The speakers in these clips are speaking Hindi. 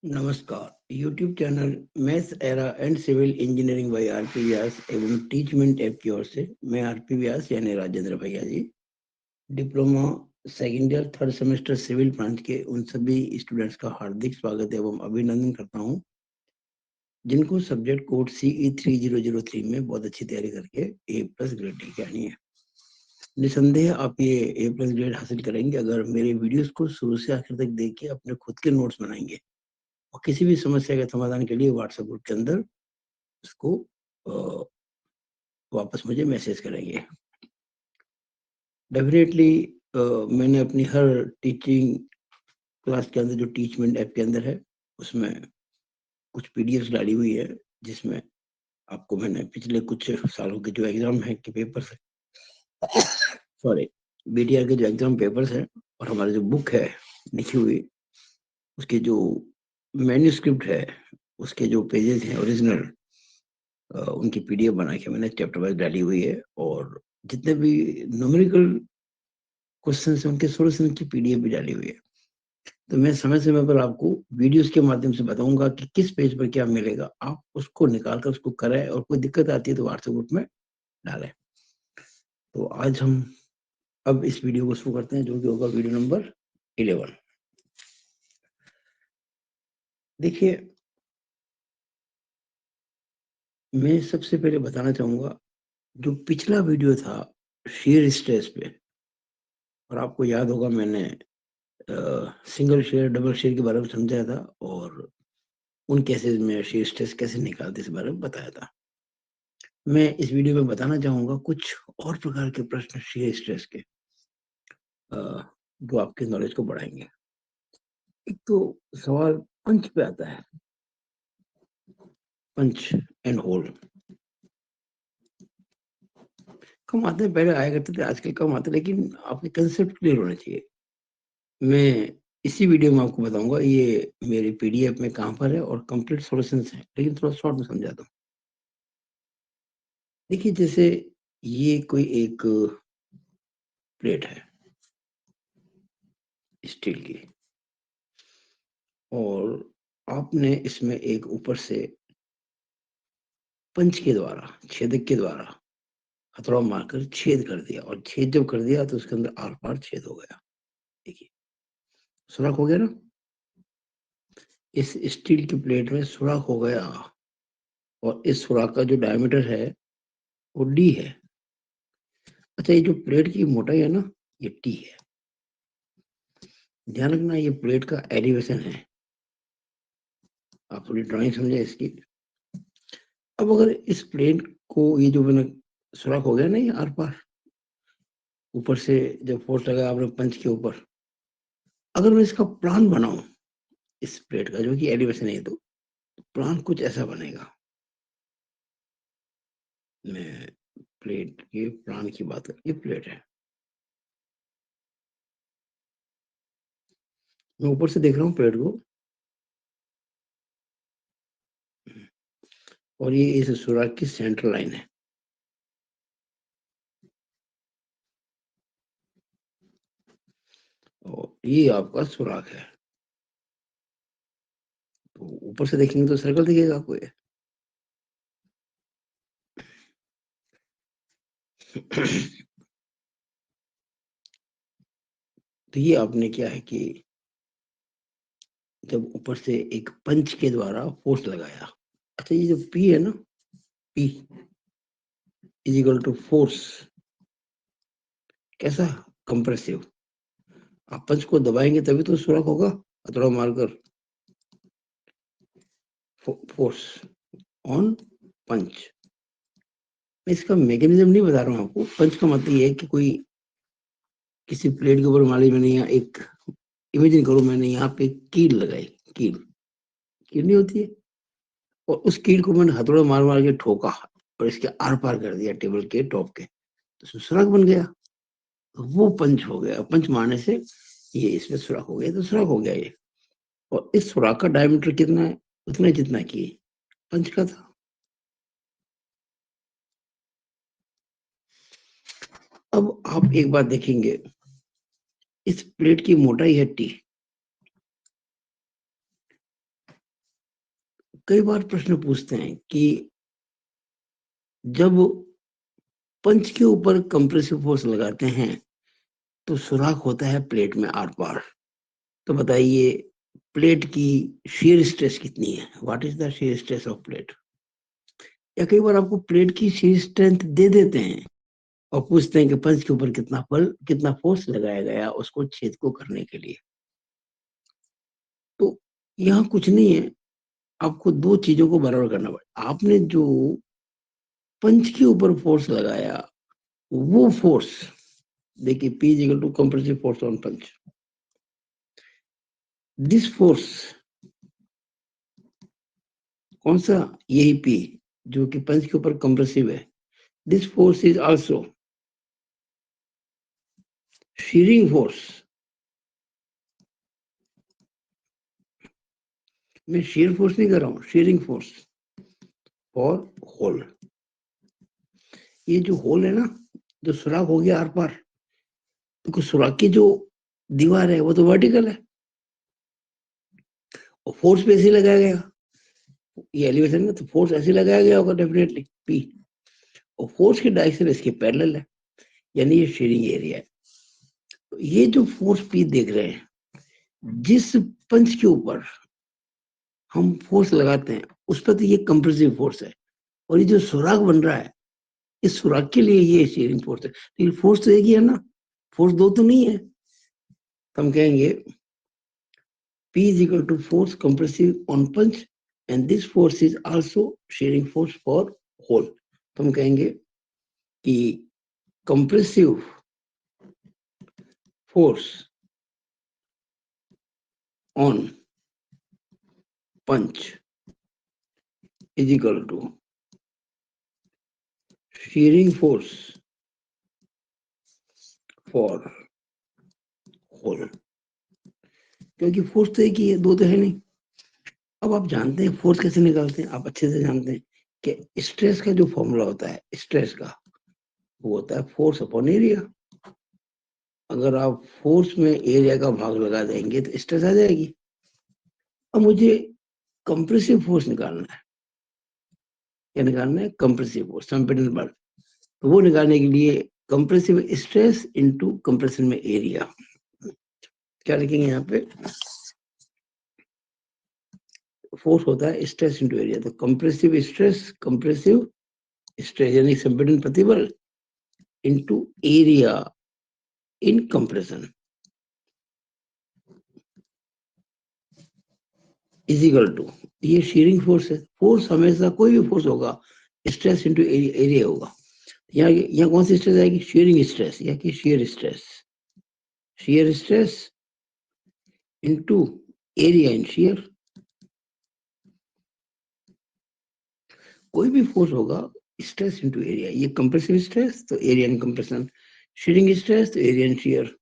नमस्कार, YouTube channel maths era and civil engineering by R P Vyas एवं टीचमेंट ऐप की ओर से मैं आरपी व्यास यानी राजेंद्र भैया ji diploma second year third semester civil branch के उन सभी स्टूडेंट्स का हार्दिक स्वागत एवं अभिनंदन करता हूं जिनको सब्जेक्ट कोड CE 3003 में बहुत अच्छी तैयारी करके A+ ग्रेड लेके आनी है। निसंदेह आप ये A+ ग्रेड हासिल करेंगे अगर मेरे वीडियोस को शुरू से आखिर तक देख के अपने खुद के नोट्स बनाएंगे और किसी भी समस्या के समाधान के लिए व्हाट्सएप ग्रुप के अंदर उसको वापस मुझे मैसेज करेंगे। डेफिनेटली मैंने अपनी हर टीचिंग क्लास के अंदर जो टीचमेंट ऐप के अंदर है उसमें कुछ पीडीएफ डाली हुई है जिसमें आपको मैंने पिछले कुछ सालों के जो एग्जाम है के पेपर्स है सॉरी बीटीआर के जो एग्जाम पेपर्स है और हमारी जो बुक है लिखी हुई उसके जो मैन्यूस्क्रिप्ट है उसके जो पेजेस हैं ओरिजिनल उनकी पीडीएफ बना के मैंने चैप्टर वाइज डाली हुई है और जितने भी न्यूमेरिकल क्वेश्चन है उनके सोल्यूशन की पीडीएफ भी डाली हुई है। तो मैं समय समय पर आपको वीडियोस के माध्यम से बताऊंगा कि किस पेज पर क्या मिलेगा, आप उसको निकाल कर उसको करें और कोई दिक्कत आती है तो व्हाट्सएप ग्रुप में डालें। तो आज हम अब इस वीडियो को शुरू करते हैं जो कि होगा वीडियो नंबर 11। देखिए, मैं सबसे पहले बताना चाहूंगा जो पिछला वीडियो था शेयर स्ट्रेस पे, और आपको याद होगा मैंने सिंगल शेयर डबल शेयर के बारे में समझाया था और उन केसेस में शेयर स्ट्रेस कैसे निकालते इस बारे में बताया था। मैं इस वीडियो में बताना चाहूंगा कुछ और प्रकार के प्रश्न शेयर स्ट्रेस के जो आपके नॉलेज को बढ़ाएंगे। एक तो सवाल पंच पे आता है, पंच एंड होल। कम आते हैं, पहले आया करते थे, आजकल कम आते, लेकिन आपके कंसेप्ट क्लियर होने चाहिए। मैं इसी वीडियो में आपको बताऊंगा ये मेरी पीडीएफ में कहां पर है और कंप्लीट सॉल्यूशंस है, लेकिन थोड़ा शॉर्ट में समझा दूं। देखिए, जैसे ये कोई एक प्लेट है स्टील की और आपने इसमें एक ऊपर से पंच के द्वारा, छेदक के द्वारा हथौड़ा मारकर छेद कर दिया और छेद जब कर दिया तो उसके अंदर आर पार छेद हो गया। देखिए, सुराख हो गया ना, इस स्टील की प्लेट में सुराख हो गया और इस सुराख का जो डायमीटर है वो डी है। अच्छा, ये जो प्लेट की मोटाई है ना, ये टी है। ध्यान रखना, ये प्लेट का एलिवेशन है। आप थोड़ी ड्राइंग समझे इसकी। अब अगर इस प्लेट को, ये जो मैंने सुराख हो गया ना, ये आर पार ऊपर से जब फोर्स लगाया आपने पंच के ऊपर, अगर मैं इसका प्लान बनाऊं इस प्लेट का जो कि एलिवेशन है, तो प्लान कुछ ऐसा बनेगा। मैं प्लेट के प्लान की बात कर, ये प्लेट है, मैं ऊपर से देख रहा हूँ प्लेट को और ये इस सुराख की सेंटर लाइन है और ये आपका सुराख है। तो ऊपर से देखेंगे तो सर्कल दिखेगा आपको ये। तो ये आपने क्या है कि जब ऊपर से एक पंच के द्वारा फोर्स लगाया। अच्छा, ये जो पी है ना, P is equal to force, कैसा, कंप्रेसिव। आप पंच को दबाएंगे तभी तो सुराख होगा, हथौड़ा मारकर फोर्स ऑन पंच। मैं इसका मैकेनिज्म नहीं बता रहा हूँ आपको। पंच का मतलब ये है कि कोई किसी प्लेट के ऊपर मान लीजिए मैंने यहाँ एक, इमेजिन करो मैंने यहाँ पे कील लगाई, कील, कील नहीं होती है, और उस कील को मैंने हथौड़ा मार मार के ठोका और इसके आर पार कर दिया टेबल के टॉप के, तो सुराख बन गया। तो वो पंच हो गया, पंच मारने से ये इसमें सुराख हो गया, तो सुराख हो गया ये। और इस सुराख का डायमीटर कितना है, उतना जितना कि पंच का था। अब आप एक बात देखेंगे, इस प्लेट की मोटाई है टी, कई बार प्रश्न पूछते हैं कि जब पंच के ऊपर कंप्रेसिव फोर्स लगाते हैं तो सुराख होता है प्लेट में आर पार। तो बताइए प्लेट की shear स्ट्रेस कितनी है? What is the shear stress of plate? या कई बार आपको प्लेट की shear स्ट्रेंथ दे देते हैं और पूछते हैं कि पंच के ऊपर कितना बल, कितना फोर्स लगाया गया उसको छेद को करने के लिए। तो यहाँ कुछ नहीं है, आपको दो चीजों को बराबर करना पड़ेगा। आपने जो पंच के ऊपर फोर्स लगाया वो फोर्स, देखिए P is equal to compressive force on punch. This force कौन सा? यही P जो कि पंच के ऊपर कंप्रेसिव है। This force is also shearing force. मैं shear फोर्स नहीं कर रहा हूं, shearing फोर्स फॉर होल। ये जो होल है ना, जो सुराख हो गया आर पार, तो सुराख की जो दीवार है वो तो वर्टिकल है और फोर्स पे ऐसे लगाया गया, ये एलिवेशन में तो फोर्स ऐसे लगाया गया होगा डेफिनेटली P, और फोर्स की डायरेक्शन इसके पैरेलल है, यानी ये शेयरिंग एरिया है। तो ये जो फोर्स P देख रहे हैं, जिस पंच के ऊपर हम फोर्स लगाते हैं उस पर तो ये कंप्रेसिव फोर्स है, और ये जो सुराख बन रहा है इस सुराख के लिए ये शेयरिंग फोर्स है। तो ये फोर्स तो एक ही है ना, फोर्स दो तो नहीं है। तो हम कहेंगे P is equal to force compressive on punch and this force is also shearing force for hole। तो हम कहेंगे कि compressive force on punch is equal to shearing force for hole। क्योंकि फोर्स तो एक ही है, दो तो है नहीं। अब आप जानते हैं फोर्स कैसे निकालते हैं, आप अच्छे से जानते हैं कि स्ट्रेस का जो फॉर्मूला होता है, स्ट्रेस का वो होता है फोर्स अपॉन एरिया। अगर आप फोर्स में एरिया का भाग लगा देंगे तो स्ट्रेस आ जाएगी। अब मुझे कंप्रेसिव फोर्स निकालना है, क्या निकालना है? कंप्रेसिव फोर्स, संपीड़न बल। तो वो निकालने के लिए कंप्रेसिव स्ट्रेस इनटू कंप्रेशन में एरिया, क्या लिखेंगे यहाँ पे? फोर्स होता है स्ट्रेस इनटू एरिया। तो कंप्रेसिव स्ट्रेस यानी संपीड़न प्रतिबल into area in compression is equal to, ये शीयरिंग फोर्स है। फोर्स हमेशा कोई भी फोर्स होगा स्ट्रेस इनटू एरिया होगा। यहाँ कौन सी स्ट्रेस आएगी? शीयरिंग स्ट्रेस, या कि शियर स्ट्रेस इनटू एरिया इन शियर। कोई भी फोर्स होगा स्ट्रेस इनटू एरिया, ये कंप्रेसिव स्ट्रेस तो area in compression, shearing stress तो एरिया इन शियर।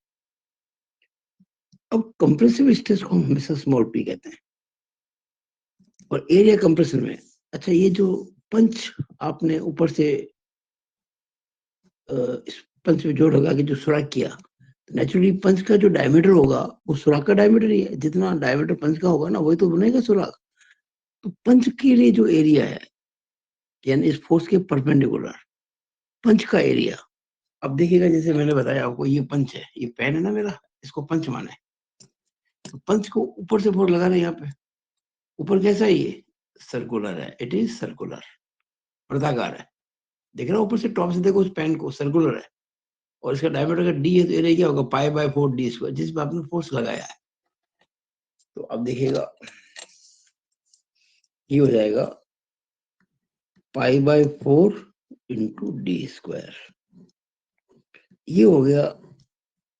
अब कंप्रेसिव स्ट्रेस को हम हमेशा स्मॉल p कहते हैं, और एरिया कंप्रेशन में, अच्छा ये जो पंच आपने ऊपर से इस पंच में जोड़ लगा के जो सुराख किया, तो नेचुरली पंच का जो डायमीटर होगा वो सुराख का डायमीटर ही है। जितना डायमीटर पंच का होगा ना वही तो बनेगा सुराख। तो पंच के लिए जो एरिया है, यानी इस फोर्स के परपेंडिकुलर पंच का एरिया, अब देखिएगा जैसे मैंने बताया आपको, ये पंच है, ये पेन है ना मेरा, इसको पंच माना है। तो पंच को ऊपर से फोर्स लगा रहे हैं यहाँ पे, ऊपर कैसा है? ये सर्कुलर है, इट इज सर्कुलर, वृत्ताकार है। देख रहा ऊपर से टॉप से देखो उस पेन को, सर्कुलर है, और इसका डायमीटर अगर डी है तो एरिया क्या होगा? π/4d², जिस पे आपने फोर्स लगाया है। तो अब देखिएगा ये हो जाएगा π/4 इंटू d²। ये हो गया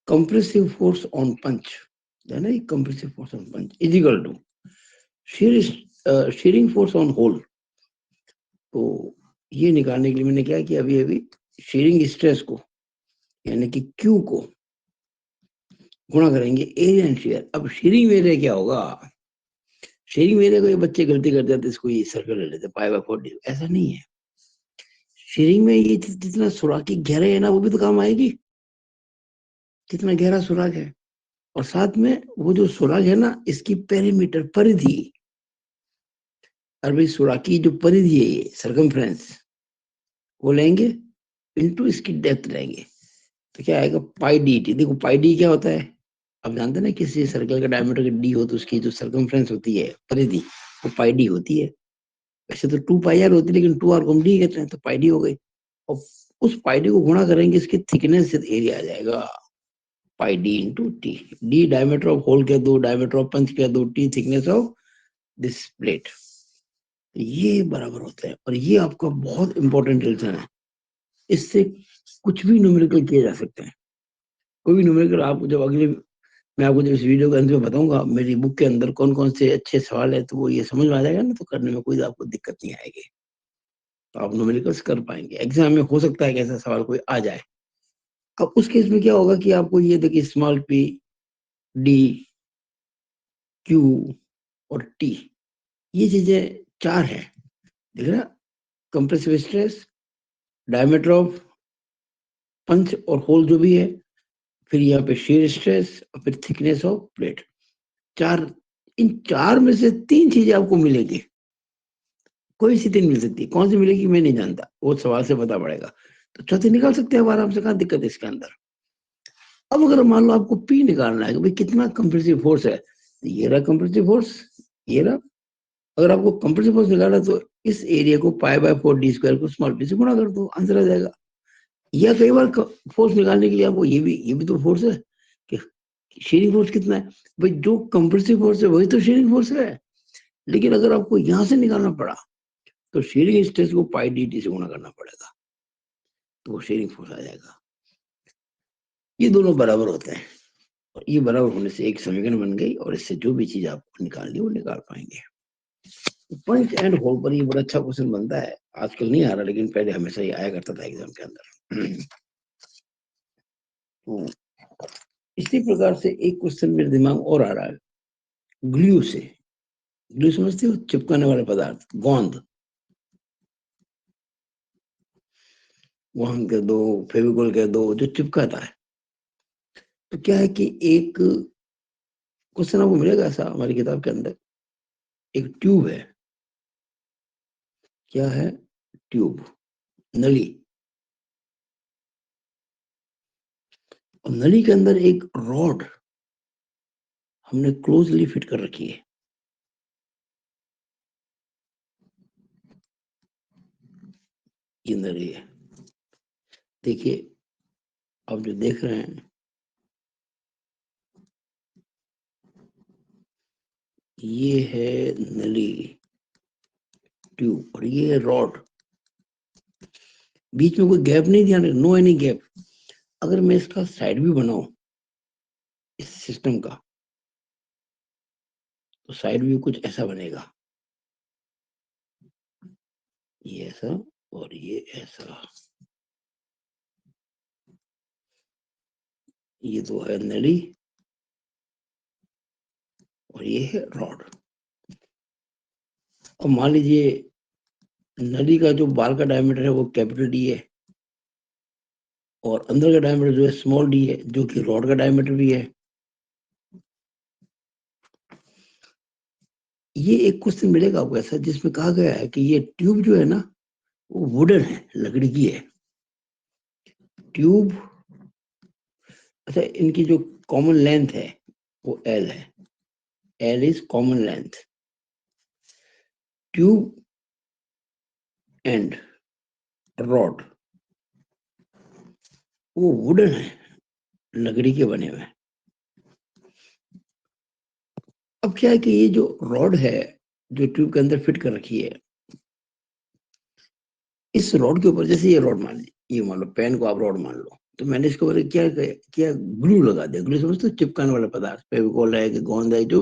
कंप्रेसिव फोर्स ऑन पंच, है ना, ये compressive force on punch is equal to shearing force on hole. तो ये निकालने के लिए मैंने क्या किया, अभी अभी शीयरिंग स्ट्रेस को यानी कि Q को गुणा करेंगे एरिया एंड शियर। अब शीयरिंग एरिया क्या होगा? शीयरिंग एरिया को ये बच्चे गलती कर जाते, इसको ये सर्कल ले लेते π/4d, ऐसा नहीं है। शीयरिंग में ये जितना सुराख की गहराई है ना वो भी तो काम आएगी, कितना गहरा सुराख है, और साथ में वो जो सुराख है ना इसकी पेरीमीटर परिधि, और भाई सुराकी जो परिधि है ये सर्कमफ्रेंस वो लेंगे इनटू इसकी डेप्थ लेंगे तो क्या आएगा पाई डी टी। देखो पाई डी क्या होता है आप जानते हैं ना किसी सर्कल का डायमीटर डी हो तो उसकी जो सर्कमफ्रेंस होती है परिधि वो पाई डी होती है। वैसे तो 2 पाई आर होती है लेकिन 2 आर को हम डी कहते हैं तो पाई डी हो गई। और उस पाई डी को गुणा करेंगे इसकी थिकनेस से एरिया आ जाएगा pi D into T. D diameter of hole कह दो डायमीटर ऑफ पंच कह दो T thickness of this plate. ये बराबर होता है और ये आपका बहुत इंपॉर्टेंट रिलेशन है। इससे कुछ भी न्यूमेरिकल किया जा सकता है। कोई भी न्यूमेरिकल आप जब अगले मैं आपको जब इस वीडियो के अंत में बताऊंगा मेरी बुक के अंदर कौन कौन से अच्छे सवाल है तो वो ये समझ में आ जाएगा ना तो करने में कोई आपको दिक्कत नहीं आएगी तो आप न्यूमेरिकल्स कर पाएंगे। एग्जाम में हो सकता है कि ऐसा सवाल कोई आ जाए। अब उस केस में क्या होगा कि आपको ये देखिए स्मॉल पी डी क्यू और टी ये चीजें 4 है देख रहा कंप्रेसिव स्ट्रेस डायमीटर ऑफ पंच और होल जो भी है फिर यहाँ पे shear स्ट्रेस और फिर थिकनेस ऑफ प्लेट 4। इन 4 में से 3 चीजें आपको मिलेगी कोई सी 3 मिल सकती है कौन सी मिलेगी मैं नहीं जानता वो सवाल से पता पड़ेगा तो चौथी निकाल सकते हैं आराम से कहाँ दिक्कत है इसके अंदर। अब अगर मान लो आपको पी निकालना है कि भाई कितना कंप्रेसिव फोर्स है तो ये रहा कंप्रेसिव फोर्स ये रहा। अगर आपको कंप्रेसिव फोर्स निकालना है तो इस एरिया को π/4 डी स्क्वायर को स्मॉल पी से गुणा कर दो आंसर आ जाएगा। या कई बार फोर्स निकालने के लिए आपको ये भी तो फोर्स है कि शेयरिंग फोर्स कितना है भाई जो कंप्रेसिव फोर्स है वही तो शेयरिंग फोर्स है। लेकिन अगर आपको यहां से निकालना पड़ा तो शेयरिंग स्ट्रेस को पाई डी टी से गुणा करना पड़ेगा तो वो शेयरिंग फोर्स आ जाएगा। ये दोनों बराबर होते हैं और ये बराबर होने से एक समीकरण बन गई और इससे जो भी चीज आपको निकालनी वो निकाल पाएंगे। पॉइंट एंड होल पर ये बड़ा अच्छा क्वेश्चन बनता है आजकल नहीं आ रहा लेकिन पहले हमेशा ये आया करता था एग्जाम के अंदर। तो इसी प्रकार से एक क्वेश्चन मेरे दिमाग और आ रहा है ग्लू से। ग्लू समझते हो चिपकाने वाला पदार्थ गोंद गोंद कह दो फेविकोल कह दो जो चिपकाता है। तो क्या है कि एक क्वेश्चन आपको मिलेगा ऐसा हमारी किताब के अंदर एक ट्यूब है। क्या है ट्यूब नली और नली के अंदर एक रॉड हमने क्लोजली फिट कर रखी है। ये नली है देखिए आप जो देख रहे हैं ये है नली ट्यूब और ये है रॉड बीच में कोई गैप नहीं दिया नो एनी गैप। अगर मैं इसका साइड भी बनाऊं इस सिस्टम का तो साइड व्यू कुछ ऐसा बनेगा ये ऐसा और ये ऐसा। ये तो है नली और ये है रॉड। और मान लीजिए नली का जो बाल का डायमीटर है वो कैपिटल डी है और अंदर का डायमीटर जो है स्मॉल डी है जो कि रॉड का डायमीटर भी है। ये एक क्वेश्चन मिलेगा आपको ऐसा जिसमें कहा गया है कि ये ट्यूब जो है ना वो वुडन है लकड़ी की है ट्यूब। अच्छा इनकी जो कॉमन लेंथ है वो एल है L is common length tube and rod वो वुडन है लकड़ी के बने हुए। अब क्या है कि ये जो रॉड है जो ट्यूब के अंदर फिट कर रखी है इस रॉड के ऊपर जैसे ये रॉड मान लीजिए ये मान लो पेन को आप रॉड मान लो तो मैंने इसके ऊपर क्या किया ग्लू लगा दिया। ग्लू समझते हो चिपकाने वाला पदार्थ फेविकोल है कि गोंद है जो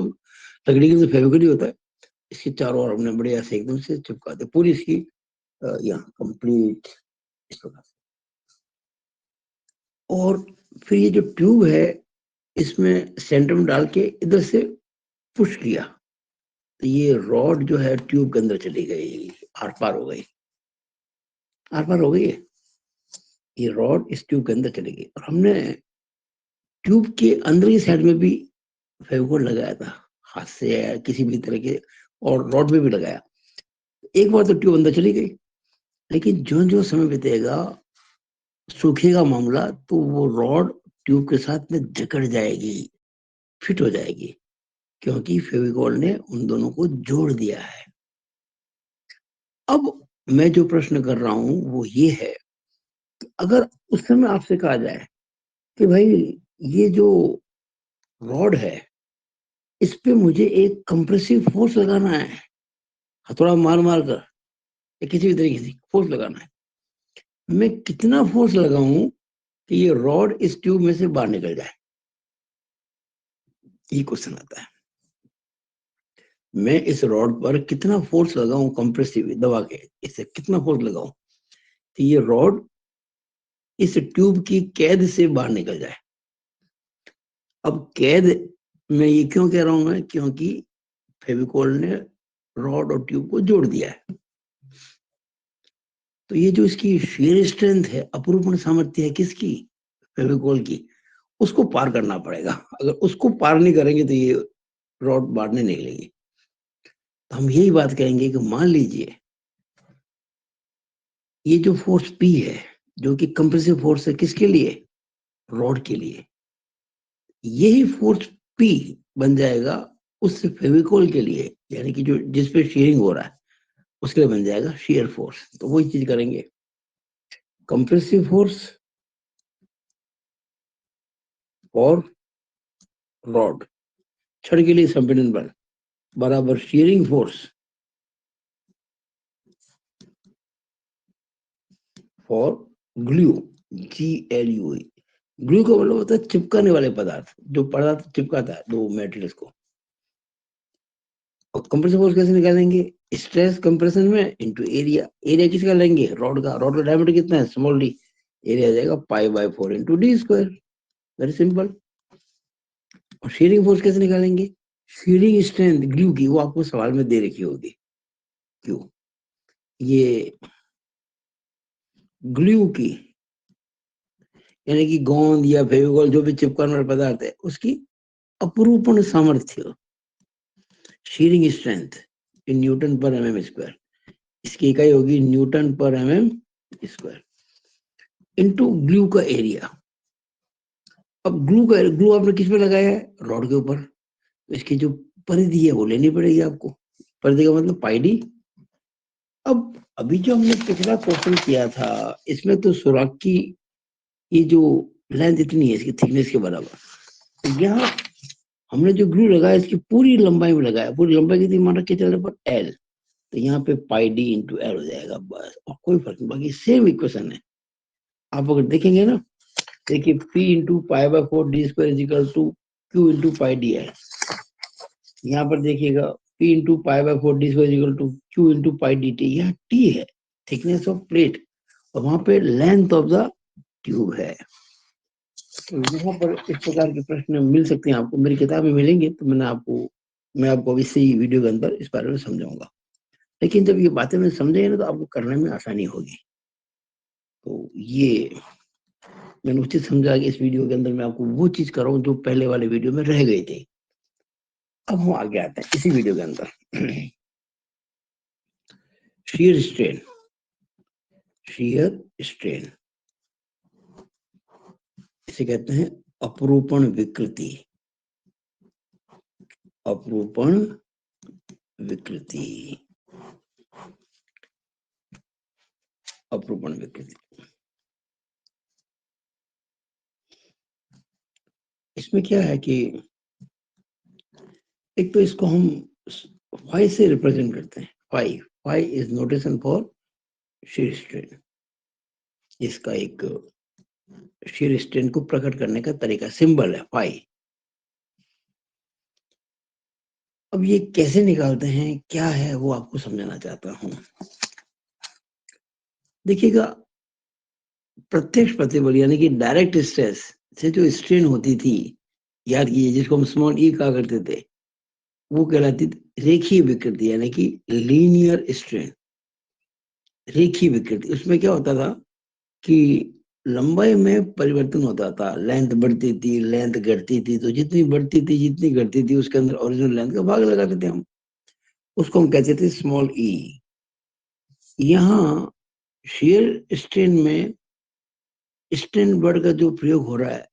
लकड़ी के तो फेविकोल ही होता है। इसके चारों ओर हमने बढ़िया से एकदम से चिपका दिया पूरी इसकी यहाँ कंप्लीट इस प्रकार से। और फिर ये जो ट्यूब है इसमें सेंटर में डाल के इधर से पुश किया तो ये रॉड जो है ट्यूब के अंदर चली गई आर पार हो गई आर पार हो गई है। ये रॉड इस ट्यूब के अंदर चली गई और हमने ट्यूब के अंदर की साइड में भी फेविकोल लगाया था हाथ से या किसी भी तरह के और रॉड में भी लगाया एक बार तो ट्यूब अंदर चली गई, लेकिन जो जो समय बीतेगा, सूखेगा मामला, तो वो रॉड ट्यूब के साथ में जकड़ जाएगी, फिट हो जाएगी, क्योंकि फेविकॉल ने उन दोनों को जोड़ दिया है। अब मैं जो प्रश्न कर रहा हूं वो ये है, अगर उस समय आपसे कहा जाए कि भाई ये जो रॉड है, इस पे मुझे एक कंप्रेसिव फोर्स लगाना है, हथौड़ा मार मार कर या किसी भी तरीके से फोर्स लगाना है, मैं कितना फोर्स लगाऊं कि ये रॉड इस ट्यूब में से बाहर निकल जाए? ये क्वेश्चन आता है। मैं इस रॉड पर कितना फोर्स लगाऊं, कंप्रेसिव दबा के इसे कितना फोर्स लगाऊं कि ये रॉड इस ट्यूब की कैद से बाहर निकल जाए? अब कैद मैं ये क्यों कह रहा हूं मैं, क्योंकि फेविकोल ने रॉड और ट्यूब को जोड़ दिया है। तो ये जो इसकी shear स्ट्रेंथ है, अपरूपण सामर्थ्य है किसकी? फेविकोल की। उसको पार करना पड़ेगा। अगर उसको पार नहीं करेंगे तो ये रॉड बाहर नहीं निकलेगी। तो हम यही बात कहेंगे कि मान लीजिए ये जो फोर्स पी है, जो कि कंप्रेसिव फोर्स है, किसके लिए? रॉड के लिए। यही फोर्स पी बन जाएगा उस फेविकोल के लिए, यानी कि जो जिस पे शेयरिंग हो रहा है उसके लिए बन जाएगा शेयर फोर्स। तो वही चीज करेंगे, कंप्रेसिव फोर्स और रॉड छड़ के लिए संपीड़न बल बराबर sharing force for glue, GLU। Glue का मतलब होता है चिपकाने वाले पदार्थ, जो पदार्थ चिपकाता है दो मेटेरियल्स को। और कंप्रेसिव फोर्स कैसे निकालेंगे? स्ट्रेस कंप्रेशन में इनटू एरिया। एरिया किसका लेंगे? रॉड का। रॉड का डायमीटर कितना है? Small D. एरिया आ जाएगा π/4 into D square. Very simple. और शीयरिंग फोर्स कैसे निकालेंगे? शीयरिंग स्ट्रेंथ ग्लू की, वो आपको सवाल में दे रखी होगी। क्यों? ये ग्लू की, यानी कि गोंद या फेविकॉल जो भी चिपकाने वाला पदार्थ है, उसकी अपरूपण सामर्थ्य, शीयरिंग स्ट्रेंथ इन न्यूटन पर mm स्क्वायर। इसकी इकाई होगी न्यूटन पर mm स्क्वायर इनटू ग्लू का एरिया। अब ग्लू आपने किस पे लगाया है? रॉड के ऊपर। तो इसकी जो परिधि है वो लेनी पड़ेगी आपको। परिधि का मतलब πd। अब अभी जो हमने पिछला क्वेश्चन किया था, इसमें तो सुराख की ये जो लेंथ इतनी है, इसकी थिकनेस के बराबर, तो यहाँ हमने जो ग्लू लगाया इसकी पूरी लंबाई में लगाया। पूरी लंबाई कितनी मान रखी चल रहे पर L, तो यहाँ पे πd इंटू L हो जाएगा बस, और कोई फर्क नहीं। बाकी सेम इक्वेशन है। आप अगर देखेंगे ना, देखिए P into π/4 D square equal to Q into πdl। यहाँ पर देखिएगा P into π/4 D square equal to Q into πdt। यहाँ T है थिकनेस ऑफ प्लेट, और वहां पे लेंथ ऑफ द ट्यूब है। तो यहाँ पर इस प्रकार के प्रश्न मिल सकते हैं आपको, मेरी किताब में मिलेंगे। तो मैं आपको इसी वीडियो के अंदर इस बारे में समझाऊंगा। लेकिन जब ये बातें मैं समझेंगे ना, तो आपको करने में आसानी होगी। तो ये मैंने उचित समझा कि इस वीडियो के अंदर मैं आपको वो चीज कर रहा हूँ जो पहले वाले वीडियो में रह गई थी। अब हम आगे आते हैं इसी वीडियो के अंदर। शीयर स्ट्रेन, शीयर स्ट्रेन इसे कहते हैं अपरूपण विकृति। अपरूपण विकृति, अपरूपण विकृति। इसमें क्या है कि एक तो इसको हम फाई से रिप्रेजेंट करते हैं। Phi, phi is notation for shear strain. इसका एक शीयर स्ट्रेन को प्रकट करने का तरीका, सिंबल है फाई। अब ये कैसे निकालते हैं, क्या है, वो आपको समझाना चाहता हूं। देखिएगा, प्रत्यक्ष प्रतिबल यानी कि डायरेक्ट स्ट्रेस से जो स्ट्रेन होती थी, याद कीजिए, जिसको हम स्मॉल ई कहा करते थे, वो कहलाती थी रेखीय विकृति, यानी कि लीनियर स्ट्रेन। रेखीय विकृति, उसमें क्या होता था कि लंबाई में परिवर्तन होता था, लेंथ बढ़ती थी, लेंथ घटती थी। तो जितनी बढ़ती थी, जितनी घटती थी, उसके अंदर ओरिजिनल लेंथ का भाग लगाते थे हम। उसको हम कहते थे स्मॉल ई। यहाँ शेयर स्ट्रेन में स्ट्रेन वर्ड का जो प्रयोग हो रहा है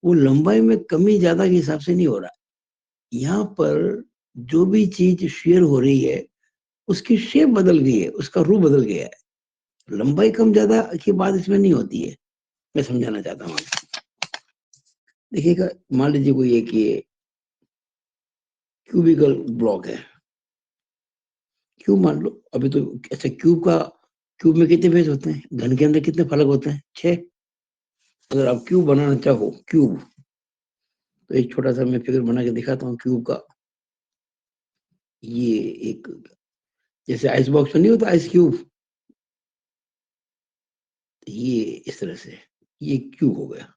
वो लंबाई में कमी ज्यादा के हिसाब से नहीं हो रहा है। यहाँ पर जो भी चीज शेयर हो रही है उसकी शेप बदल गई है, उसका रूप बदल गया है। लंबाई कम ज्यादा की बात इसमें नहीं होती है। मैं समझाना चाहता हूँ। देखिएगा, मान लीजिए कोई एक ये क्यूबिकल ब्लॉक है। क्यूब मान लो, अभी तो ऐसे क्यूब में कितने फेस होते हैं, घन के अंदर कितने फलक होते हैं, 6। अगर आप क्यूब बनाना चाहो, क्यूब, तो एक छोटा सा मैं फिगर बना के दिखाता हूँ क्यूब का। ये एक, जैसे आइस बॉक्स में नहीं होता आइस क्यूब, ये इस तरह से ये क्यूब हो गया।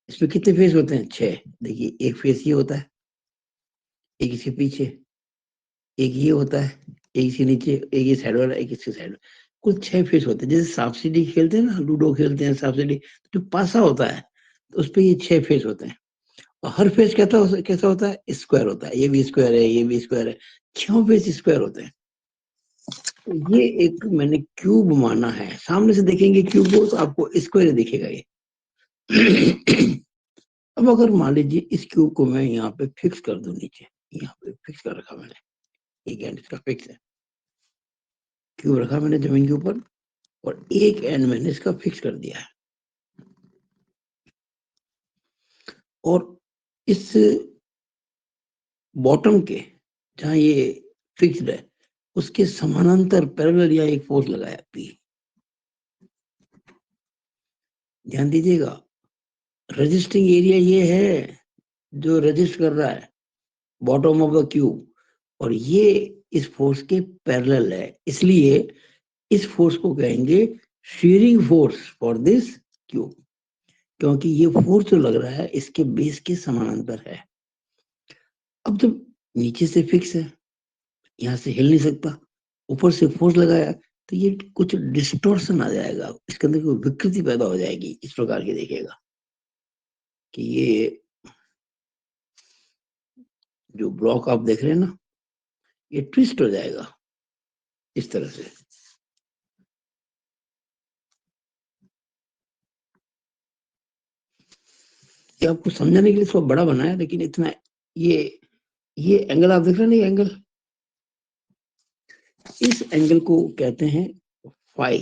इसमें कितने फेस होते हैं, 6। देखिए, एक फेस ये होता है, एक इसके पीछे, एक ये होता है, एक इसके नीचे, एक ये साइड वाला, एक इसके साइड। कुल 6 फेस होते हैं। जैसे सांप सीढ़ी खेलते हैं ना, लूडो खेलते हैं सांप सीढ़ी, जो पासा होता है तो उस पर ये 6 फेस होते हैं। और हर फेस कैसा होता है, स्क्वायर होता है। ये भी स्क्वायर है, ये भी स्क्वायर है, 6 फेस स्क्वायर होते हैं। तो ये एक मैंने क्यूब माना है। सामने से देखेंगे क्यूब को तो आपको स्क्वायर दिखेगा ये। अब अगर मान लीजिए इस क्यूब को मैं यहाँ पे फिक्स कर दूं, नीचे यहाँ पे फिक्स कर रखा मैंने, एक एंड इसका फिक्स है, क्यूब रखा मैंने जमीन के ऊपर, और एक एंड मैंने इसका फिक्स कर दिया है। और इस बॉटम के जहां ये फिक्स्ड है उसके समानांतर पैरेलल या एक फोर्स लगाया, पी। ध्यान दीजिएगा, रजिस्टिंग एरिया ये है जो रजिस्ट कर रहा है बॉटम ऑफ द क्यूब, और ये इस फोर्स के पैरेलल है। इसलिए इस फोर्स को कहेंगे shearing force for this cube, क्योंकि ये फोर्स जो लग रहा है इसके बेस के समानांतर है। अब जब नीचे से फिक्स है, यहाँ से हिल नहीं सकता, ऊपर से फोर्स लगाया तो ये कुछ डिस्टॉर्शन आ जाएगा, इसके अंदर कोई विकृति पैदा हो जाएगी। इस प्रकार की देखिएगा कि ये जो ब्लॉक आप देख रहे हैं ना, ये ट्विस्ट हो जाएगा इस तरह से। ये आपको समझाने के लिए थोड़ा बड़ा बनाया, लेकिन इतना, ये ये एंगल आप देख रहे हैं ना, ये एंगल, इस एंगल को कहते हैं phi.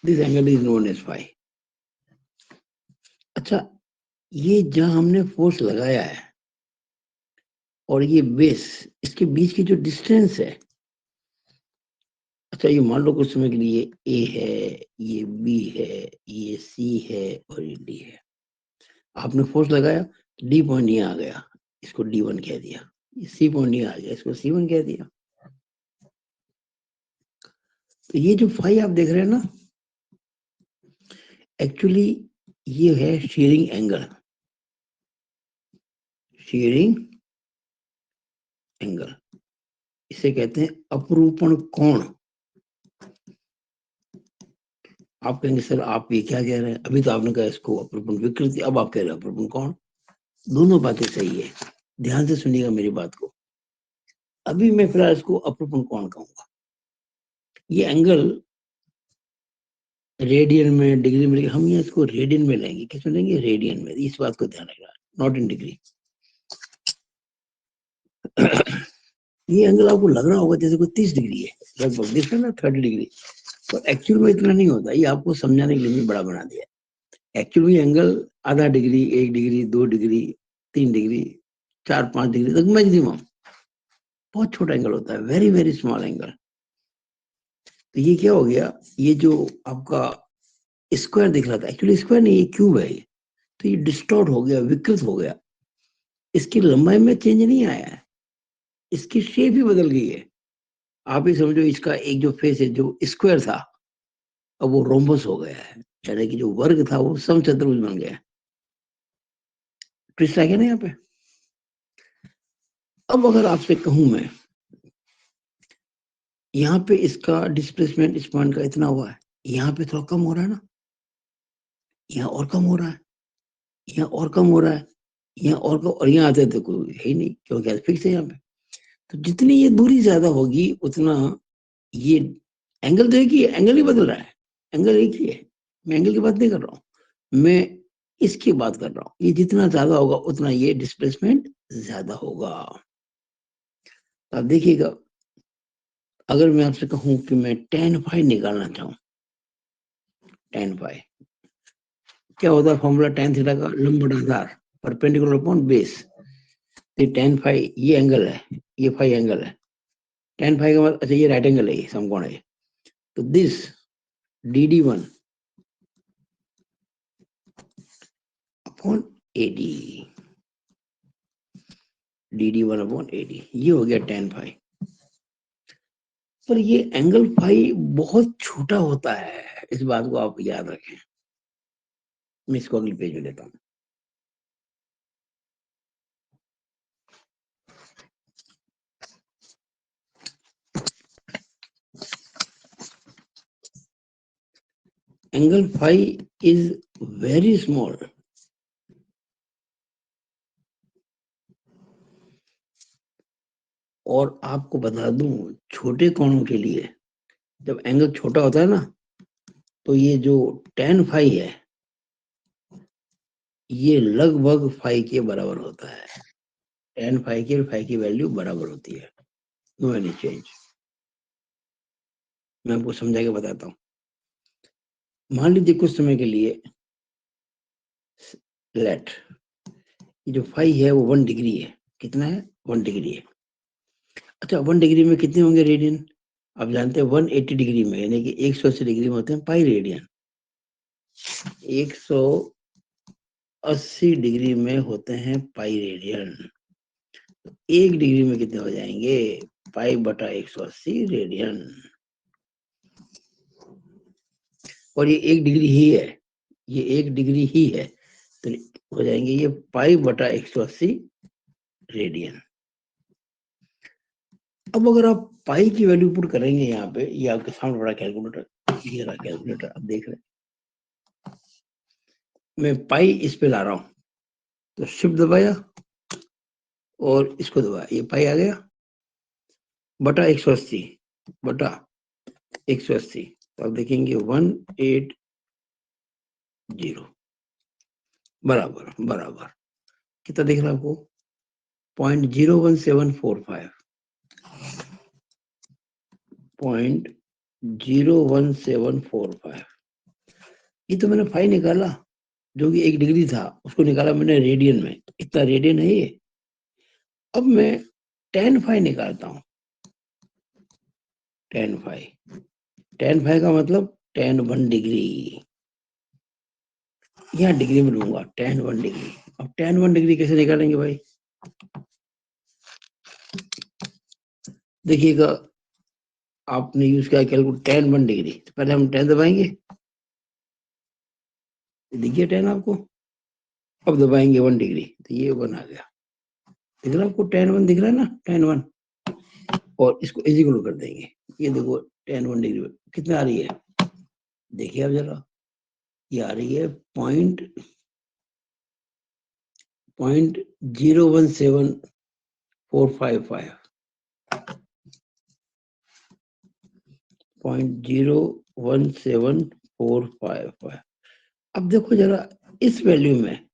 This angle is known as phi. अच्छा, ये जहां हमने फोर्स लगाया है और ये बेस, इसके बीच की जो डिस्टेंस है, अच्छा ये मान लो कुछ समय के लिए ए है, ये बी है, ये सी है और ये डी है। आपने फोर्स लगाया, डी पॉइंट यहाँ आ गया, इसको D1 कह दिया। ये सी पॉइंट यहाँ आ गया, इसको C1 कह दिया। तो ये जो फाई आप देख रहे हैं ना, एक्चुअली ये है शीयरिंग एंगल। शीयरिंग एंगल, इसे कहते हैं अपरूपण कोण। आप कहेंगे सर आप ये क्या कह रहे हैं, अभी तो आपने कहा इसको अपरूपण विकृति, अब आप कह रहे हैं अपरूपण कोण। दोनों बातें सही है, ध्यान से सुनिएगा मेरी बात को। अभी मैं फिलहाल इसको अपरूपण कोण कहूंगा। ये एंगल रेडियन में, डिग्री में, हम ये इसको रेडियन में लेंगे। किस में लेंगे, रेडियन में। इस बात को ध्यान रखना, नॉट इन डिग्री। ये एंगल आपको लग रहा होगा जैसे कोई 30 डिग्री है, लगभग दिख रहा है ना, 30 डिग्री, तो एक्चुअल में इतना नहीं होता। ये आपको समझाने के लिए भी बड़ा बना दिया। एक्चुअल में एंगल आधा degree, 1 degree, 2 degree, 3 degree, 4-5 degree तक मैक्सिमम, बहुत छोटा एंगल होता है, वेरी वेरी स्मॉल एंगल। तो ये क्या हो गया, ये जो आपका स्क्वायर दिख रहा था, एक्चुअली स्क्वायर नहीं, ये क्यूब है ये। तो ये डिस्टॉर्ट हो गया, विकृत हो गया। इसकी लंबाई में चेंज नहीं आया है, इसकी शेप ही बदल गई है। आप ही समझो, इसका एक जो फेस है जो स्क्वायर था, अब वो रोम्बस हो गया है, यानी कि जो वर्ग था वो समचतुर्भुज बन गया। ट्विस्ट आ गया ना यहाँ पे। अब अगर आपसे कहूं मैं, यहाँ पे इसका डिस्प्लेसमेंट इस पॉइंट का इतना हुआ है, यहाँ पे थोड़ा कम हो रहा है ना, यहाँ और कम हो रहा है, यहाँ और कम हो रहा है, यहाँ और कम, और यहाँ आते तो कोई है ही नहीं क्योंकि फिक्स है यहाँ पे। तो जितनी ये दूरी ज्यादा होगी उतना ये एंगल तो एक ही है, एंगल ही बदल रहा है, एंगल एक ही है। मैं एंगल की बात नहीं कर रहा हूँ, मैं इसकी बात कर रहा हूँ। ये जितना ज्यादा होगा उतना ये डिस्प्लेसमेंट ज्यादा होगा। तो आप देखिएगा, अगर मैं आपसे कहूं कि मैं tan फाई निकालना चाहूं, tan फाई क्या होता है? फॉर्मूला tan थीटा का लंब बटा आधार परपेंडिकुलर अपॉन बेस। ये tan फाई ये एंगल है, ये फाई एंगल है। tan फाई का मतलब, अच्छा ये राइट एंगल है, ये समकोण है। तो this DD1 upon AD, DD1 upon AD, ये हो गया tan फाई। पर ये एंगल फाई बहुत छोटा होता है, इस बात को आप याद रखें। मैं इसको अगले पेज में लेता हूं। Angle phi is very small. और आपको बता दूं, छोटे कोणों के लिए जब एंगल छोटा होता है ना, तो ये जो tan फाई है ये लगभग फाई के बराबर होता है। tan फाई की और फाई की वैल्यू बराबर होती है, नो एनी चेंज। मैं आपको समझा के बताता हूँ। मान लीजिए कुछ समय के लिए लेट जो फाई है वो 1 डिग्री है। कितना है? 1 डिग्री है। अच्छा 1 डिग्री में कितने होंगे रेडियन? आप जानते हैं 180 डिग्री में, यानी कि 180 डिग्री में होते हैं पाई रेडियन। 180 डिग्री में होते हैं पाई रेडियन। तो 1 डिग्री में कितने हो जाएंगे? पाई बटा 180 रेडियन। और ये 1 डिग्री ही है, ये 1 डिग्री ही है, तो हो जाएंगे ये पाई बटा 180 रेडियन। अब अगर आप पाई की वैल्यू पुट करेंगे यहाँ पे, ये आपके सामने बड़ा कैलकुलेटर, ये रहा कैलकुलेटर, आप देख रहे हैं। मैं पाई इस पे ला रहा हूँ, तो शिफ्ट दबाया और इसको दबाया, ये पाई आ गया बटा 180 बटा 180। तो आप देखेंगे 180 बराबर बराबर कितना दिख रहा है आपको? 0.01745, 0.01745। ये तो मैंने फाई निकाला, जो कि 1 डिग्री था, उसको निकाला मैंने रेडियन में। इतना रेडियन है ये। अब मैं tan फाई निकालता हूँ। tan फाई का मतलब tan 1 डिग्री, यहाँ डिग्री में लूंगा tan 1 डिग्री। अब tan 1 डिग्री कैसे निकालेंगे भाई? देखिएगा, आपने यूज किया कैलकुलेट tan 1 डिग्री, तो पहले हम tan दबाएंगे, देखिए tan आपको। अब दबाएंगे 1 डिग्री, तो ये 1 आ गया। दिख रहा है आपको? tan 1 दिख रहा है ना, tan 1। और इसको इजिकल कर देंगे, ये देखो tan 1 डिग्री कितना आ रही है, देखिए आप जरा। ये आ रही है 0.017455, 0.01745। अब देखो जरा, इस वैल्यू में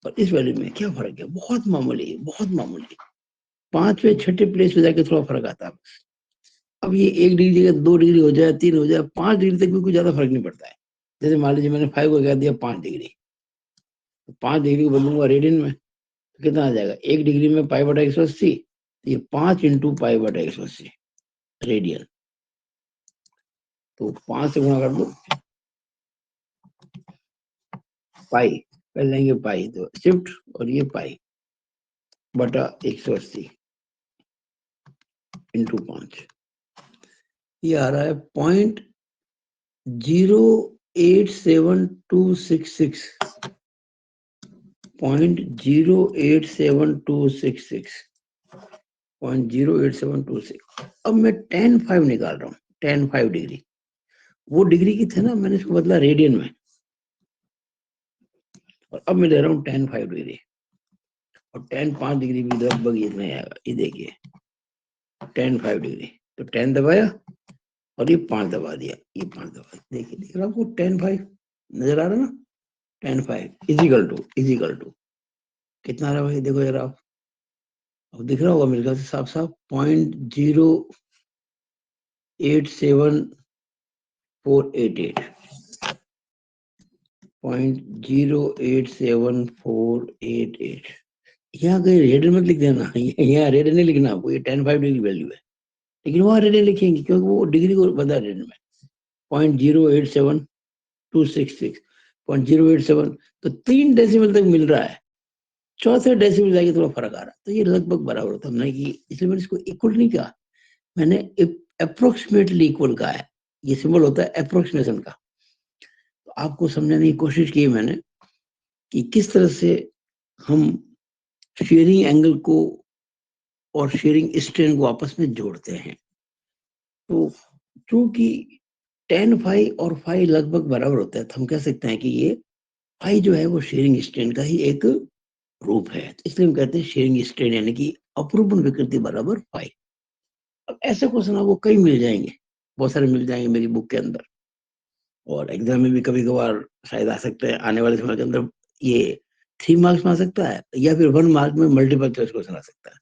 और इस वैल्यू में क्या फर्क है? बहुत मामूली है, बहुत मामूली। 5वें 6ठे प्लेस पे जाके थोड़ा फर्क आता है। अब ये 1 डिग्री जगह 2 डिग्री हो जाए, 3 हो जाए, 5 डिग्री तक भी कोई ज्यादा फर्क नहीं पड़ता है। जैसे मान लीजिए मैंने 5 को कह दिया 5 डिग्री, तो 5 डिग्री को बदलूंगा रेडियन में, तो कितना आ जाएगा? 1 डिग्री में पाई बटा 180, ये 5 इंटू पाई बटा 180 रेडियन। तो 5 से गुणा कर दो, पाई पहले लेंगे पाई, तो शिफ्ट और ये पाई बटा 180 इंटू 5, ये आ रहा है 0.087266, 0.087266, 0.08726। अब मैं tan 5 निकाल रहा हूँ, tan 5 डिग्री। वो डिग्री की थे ना, मैंने इसको बदला रेडियन में, और अब मैं ले रहा हूँ tan 5 डिग्री। और tan 5 डिग्री भी लगभग इतना ही आएगा, ये देखिए tan 5 डिग्री। तो tan दबाया और ये 5 दबा दिया, ये 5 दबा दिया। देखिए दिख रहा आपको tan 5 नजर आ रहा है ना, tan 5 इजिकल टू कितना आ रहा है भाई, देखो यार आप, अब दिख रहा होगा मेरे ख्याल से साफ साफ 0.087488 0.087488। यहाँ कहीं रेड मत लिख देना, यहाँ रेड नहीं लिखना आपको, ये 10 5 डिग्री वैल्यू है, लेकिन वहाँ रेड लिखेंगे क्योंकि वो डिग्री को बता रेड में 0.087266 0.087, तो 3 डेसिमल तक मिल रहा है, चौथे डेसिमल जाके थोड़ा फर्क आ रहा है, तो ये लगभग बराबर होता है, कि इसलिए मैंने इसको इक्वल नहीं कहा, मैंने अप्रोक्सीमेटली इक्वल कहा है, ये सिंबल होता है अप्रोक्सीमेशन का। तो आपको समझाने की कोशिश की मैंने कि किस तरह से हम शेयरिंग एंगल को और शेयरिंग स्ट्रेन को आपस में जोड़ते हैं। तो चूंकि tan 5 और 5 लगभग बराबर होता है, तो हम कह सकते हैं कि ये 5 जो है वो शेयरिंग स्ट्रेन का ही एक रूप है, तो इसलिए हम कहते हैं शेयरिंग स्ट्रेन, यानी कि अपरूपण विकृति बराबर 5। अब ऐसे क्वेश्चन आपको कई मिल जाएंगे, बहुत सारे मिल जाएंगे मेरी बुक के अंदर, और एग्जाम में भी कभी कभार शायद आ सकते हैं आने वाले समय के अंदर। ये 3 मार्क्स में आ सकता है, या फिर 1 मार्क में मल्टीपल चॉइस क्वेश्चन आ सकता है।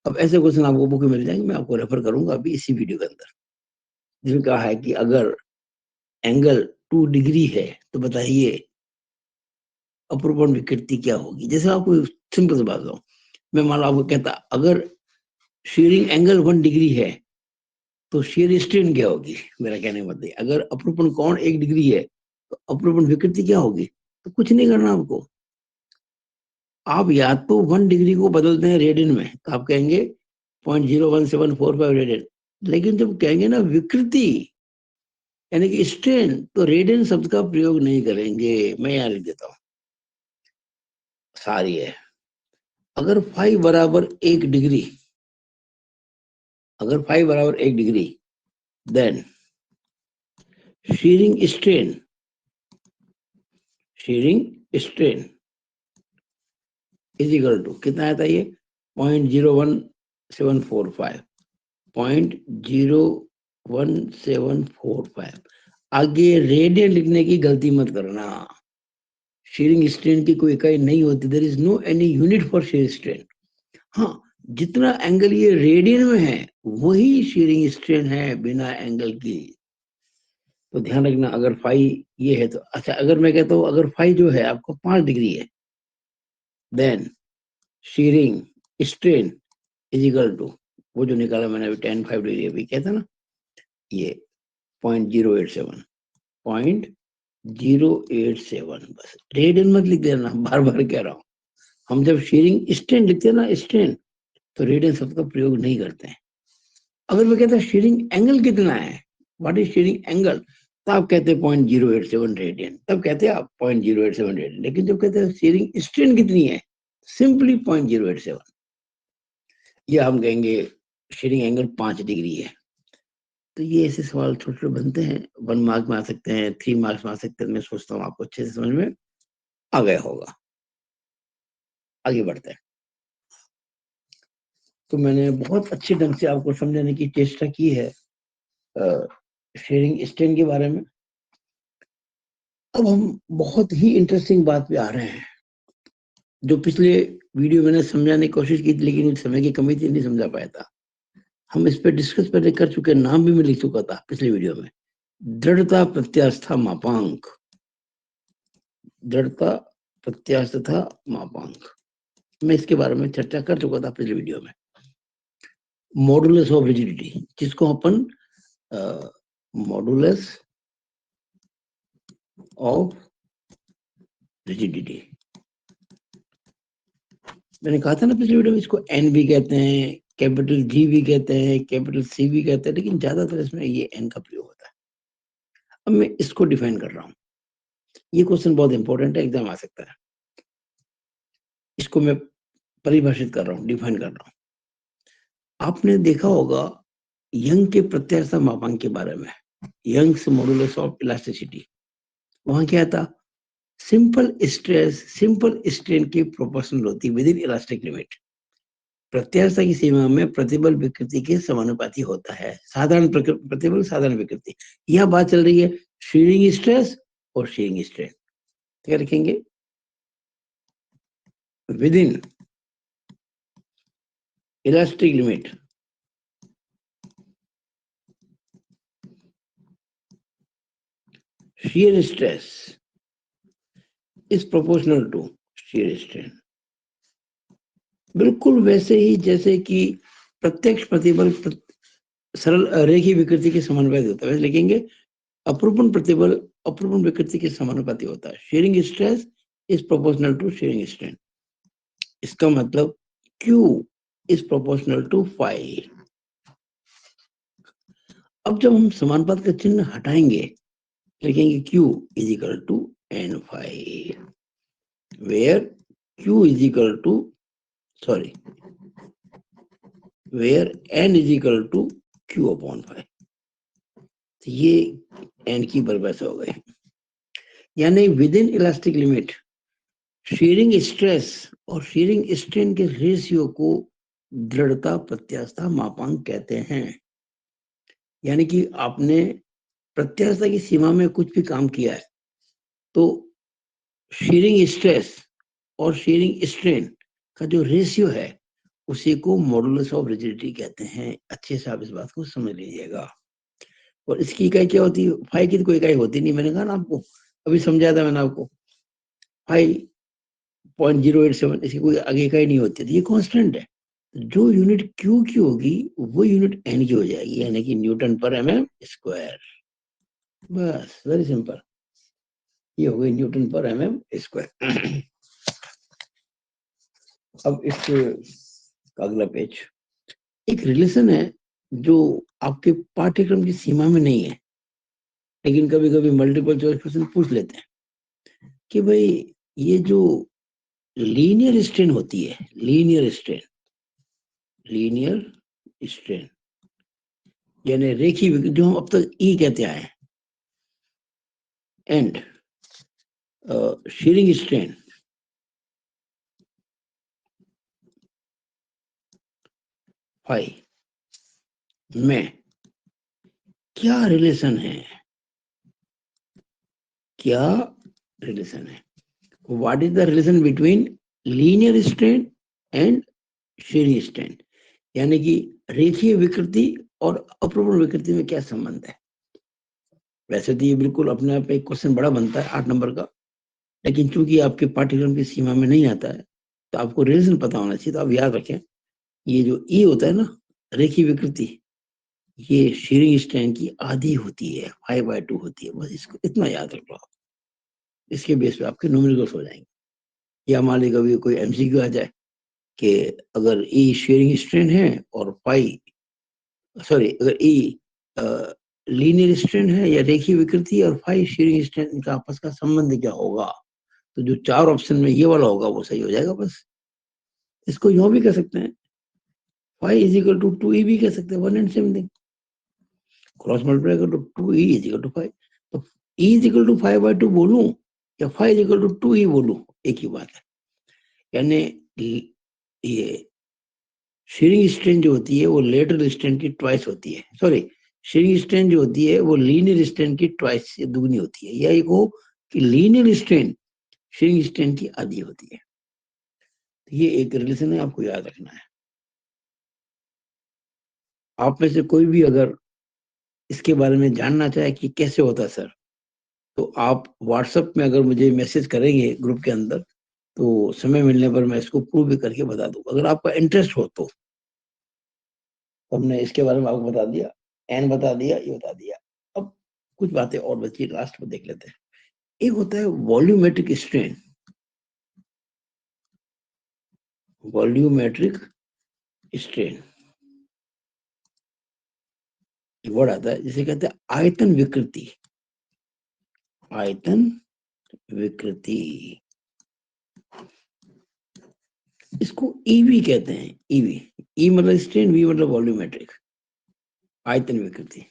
अब ऐसे क्वेश्चन आपको बुक में मिल जाएंगे, मैं आपको रेफर करूंगा अभी इसी वीडियो के अंदर, जिसमें कहा है कि अगर एंगल 2 डिग्री है तो बताइए अपरूपण विकृति क्या होगी। जैसे आपको सिंपल सी बात बताऊं, मैं मान लो आपको कहता अगर शेयरिंग एंगल 1 डिग्री है तो शेयर स्ट्रेन क्या होगी, मेरा कहने का मतलब अगर अपरूपण कोण 1 डिग्री है तो अपरूपण विकृति क्या होगी। तो कुछ नहीं करना आपको, आप या तो 1 डिग्री को बदलते हैं रेडियन में, तो आप कहेंगे 0.01745 रेडियन, लेकिन जब कहेंगे ना विकृति यानी कि स्ट्रेन, तो रेडियन शब्द का प्रयोग नहीं करेंगे। मैं यहाँ लिख देता हूँ, सारी है, अगर 5 बराबर 1 डिग्री, अगर 5 बराबर 1 degree, then shearing strain is equal to कितना आता है ये 0.01745 0.01745। आगे रेडियन लिखने की गलती मत करना, शेयरिंग स्ट्रेन की कोई इकाई नहीं होती, there is no any unit for shear strain. हाँ, जितना एंगल ये रेडियन में है वही शेयरिंग स्ट्रेन है बिना एंगल की। तो ध्यान रखना, अगर फाई ये है तो अच्छा, अगर मैं कहता हूँ अगर फाई जो है आपको 5 डिग्री है, then shearing strain is equal to, वो जो निकाला मैंने अभी tan 5 डिग्री अभी कहता ना, ये 0.087 बस, रेडियन मत लिख देना, बार बार कह रहा हूँ। हम जब शेयरिंग स्ट्रेन लिखते हैं ना, स्ट्रेन, तो रेडियन शब्द का प्रयोग नहीं करते हैं। अगर मैं कहता शेयरिंग एंगल कितना है, व्हाट इज शेयरिंग एंगल, तो आप कहते हैं 0.087 रेडियन, तब कहते हैं आप 0.087 रेडियन। लेकिन जब कहते हैं शेयरिंग स्ट्रेन कितनी है, सिंपली 0.087, या हम कहेंगे शेयरिंग एंगल 5 डिग्री है। तो ये ऐसे सवाल छोटे छोटे बनते हैं, 1 मार्क में आ सकते हैं, 3 मार्क्स में आ सकते हैं। मैं सोचता हूँ आपको अच्छे से समझ में आ गया होगा। आगे बढ़ते हैं। तो मैंने बहुत अच्छे ढंग से आपको समझाने की चेष्टा की है शेयरिंग स्ट्रेन के बारे में। अब हम बहुत ही इंटरेस्टिंग बात पे आ रहे हैं, जो पिछले वीडियो मैंने समझाने की कोशिश की थी, लेकिन समय की कमी थी, नहीं समझा पाया था। हम इस पे डिस्कस पहले कर चुके, नाम भी मैं लिख चुका था पिछले वीडियो में, दृढ़ता प्रत्यास्था मापांक। दृढ़ता प्रत्यास्था मापांक, मैं इसके बारे में चर्चा कर चुका था पिछले वीडियो में। मॉडुलस ऑफ रिजिडिटी, जिसको अपन मॉडुलस ऑफ रिजिडिटी, मैंने कहा था ना पिछले वीडियो में, इसको एन भी कहते हैं, कैपिटल जी भी कहते हैं, कैपिटल सी भी कहते हैं, लेकिन ज्यादातर इसमें ये एन का प्रयोग होता है। अब मैं इसको डिफाइन कर रहा हूँ, ये क्वेश्चन बहुत इंपॉर्टेंट है, एग्जाम आ सकता है। इसको मैं परिभाषित कर रहा हूँ, डिफाइन कर रहा हूँ। आपने देखा होगा यंग के प्रत्यास्था मापांक के बारे में, यंग्स मॉडुलस ऑफ इलास्टिसिटी, वहां क्या था, सिंपल स्ट्रेस सिंपल स्ट्रेन की प्रोपोर्शनल होती विद इन इलास्टिक लिमिट। प्रत्यास्थता की सीमा में प्रतिबल विकृति के समानुपाती होता है। साधारण प्रतिबल, साधारण विकृति। यह बात चल रही है शीयरिंग स्ट्रेस और शीयरिंग स्ट्रेन। क्या लिखेंगे? With in elastic limit shear stress is proportional to shear strain। बिल्कुल वैसे ही जैसे कि प्रत्यक्ष प्रतिबल सरल रेखीय विकृति के समानुपाती होता है, वैसे लिखेंगे अपरूपण प्रतिबल अपरूपण विकृति के समानुपाती होता है। Shearing stress is proportional to shearing strain. इसका मतलब Q is proportional to phi. अब जब हम समानुपात का चिन्ह हटाएंगे लिखेंगे Q is equal to n phi, where Q is equal to where n is equal to Q upon 5। तो ये n की परिभाषा हो गई। यानी with in elastic limit shearing stress और शीयरिंग स्ट्रेन के रेशियो को दृढ़ता प्रत्यास्थता मापांक कहते हैं। यानी कि आपने प्रत्यास्थता की सीमा में कुछ भी काम किया है तो शीयरिंग स्ट्रेस और शीयरिंग स्ट्रेन का जो रेशियो है उसी को मॉडुलस ऑफ रिजिडिटी कहते हैं। अच्छे से आप इस बात को समझ लीजिएगा। और इसकी इकाई क्या होती है? फाई की तो कोई इकाई होती नहीं, मैंने कहा ना आपको, अभी समझाया था मैंने आपको। 5.087 इसकी कोई आगे इकाई नहीं होती, तो ये कांस्टेंट है। जो यूनिट क्यू की होगी वो यूनिट एन की हो जाएगी, यानी कि न्यूटन पर एमएम स्क्वायर। बस वेरी सिंपल, ये हो गई न्यूटन पर एमएम स्क्वायर। अब इस अगला पेज, एक रिलेशन है जो आपके पाठ्यक्रम की सीमा में नहीं है, लेकिन कभी कभी मल्टीपल चॉइस क्वेश्चन पूछ लेते हैं कि भाई ये जो लीनियर स्ट्रेन होती है, लीनियर स्ट्रेन यानी रेखीय जो हम अब तक ई कहते आए हैं, एंड शीयरिंग स्ट्रेन फाई में क्या रिलेशन है? क्या रिलेशन है? What is the relation between linear strain and shearing strain? यानी कि रेखीय विकृति और अपरूपण विकृति में क्या संबंध है? वैसे तो ये बिल्कुल अपने आप में एक क्वेश्चन बड़ा बनता है 8 नंबर का, लेकिन चूंकि आपके पाठ्यक्रम की सीमा में नहीं आता है तो आपको रिलेशन पता होना चाहिए। तो आप याद रखें, ये जो ई होता है ना, रेखीय विकृति, ये शीयरिंग स्ट्रेन की आधी होती है, 5/2 होती है। बस इसको इतना याद रख लो आप, इसके बेस पे आपके न्यूमेरिकल्स हो जाएंगे। या मान लीजिए कभी कोई एमसीक्यू आ जाए कि अगर ई शीयरिंग स्ट्रेन है और अगर ई लीनियर स्ट्रेन है या रेखीय विकृति और फाई शीयरिंग स्ट्रेन का आपस का संबंध क्या होगा, तो जो 4 ऑप्शन में ये वाला होगा वो सही हो जाएगा। बस इसको यूं भी कह सकते हैं, phi is equal to 2e भी कह सकते हैं, one and same thing. Cross multiply कर तो 2e इज इक्वल टू 5। तो e इज इक्वल टू 5/2 बोलूं या phi is equal to 2e बोलूं, एक ही बात है। यानी ये शीयरिंग स्ट्रेन जो होती है वो लेटरल स्ट्रेन की ट्वाइस होती है। सॉरी, शीयरिंग स्ट्रेन जो होती है वो लीनियर स्ट्रेन की ट्वाइस से दुगनी होती है। या एक हो कि लीनियर स्ट्रेन शीयरिंग स्ट्रेन की आधी होती है। तो ये एक रिलेशन है, आपको याद रखना है। आप में से कोई भी अगर इसके बारे में जानना चाहे कि कैसे होता है सर, तो आप व्हाट्सएप में अगर मुझे मैसेज करेंगे ग्रुप के अंदर, तो समय मिलने पर मैं इसको प्रूव भी करके बता दूंगा, अगर आपका इंटरेस्ट हो तो। हमने इसके बारे में आपको बता दिया, एन बता दिया, ये बता दिया। अब कुछ बातें और बची, लास्ट में देख लेते हैं। एक होता है volumetric strain, volumetric strain word आता है जिसे कहते हैं आयतन विकृति। आयतन विकृति, इसको ईवी कहते हैं। ईवी, ई मतलब स्ट्रेन, वी मतलब वॉल्यूमेट्रिक, आयतन विकृति।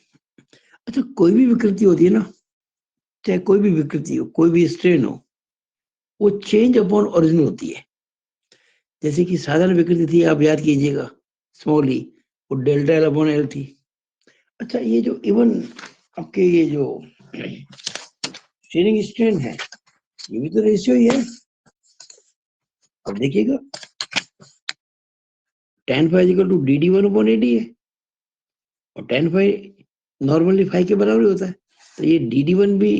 अच्छा, कोई भी विकृति होती है ना, चाहे कोई भी विकृति हो, कोई भी स्ट्रेन हो, वो चेंज अपॉन ओरिजिन होती है। जैसे कि साधारण विकृति थी, आप याद कीजिएगा, स्मॉल ई, वो डेल्टा एल अपॉन एल थी। अच्छा, ये जो इवन आपके ये जो शेयरिंग स्ट्रेन है, ये भी तो रेशियो ही है। अब देखिएगा, tan five equal to dd1 upon AD है, और tan फाइव नॉर्मली 5 के बराबर होता है। तो ये dd1 भी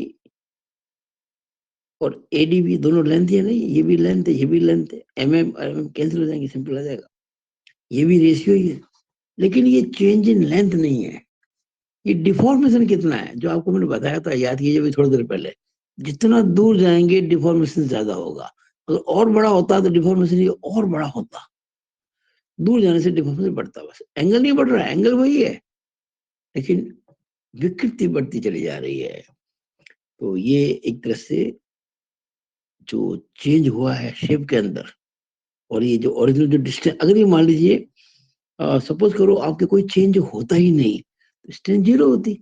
और AD भी दोनों लेंथ है, नहीं, ये भी लेंथ है, ये भी लेंथ है, mm कैंसिल हो जाएंगे, सिंपल आ जाएगा। ये भी रेशियो ही है, लेकिन ये चेंज इन लेंथ नहीं है। ये डिफॉर्मेशन कितना है, जो आपको मैंने बताया था, याद कीजिए अभी थोड़ी देर पहले, जितना दूर जाएंगे डिफॉर्मेशन ज्यादा होगा। अगर और बड़ा होता तो डिफॉर्मेशन और बड़ा होता, दूर जाने से डिफॉर्मेशन बढ़ता, बस एंगल नहीं बढ़ रहा है, एंगल वही है, लेकिन विकृति बढ़ती चली जा रही है। तो ये एक तरह से जो चेंज हुआ है शेप के अंदर, और ये जो ओरिजिनल जो डिस्टेंस, अगर ये मान लीजिए सपोज करो आपके कोई चेंज होता ही नहीं, तो स्ट्रेंथ जीरो होती।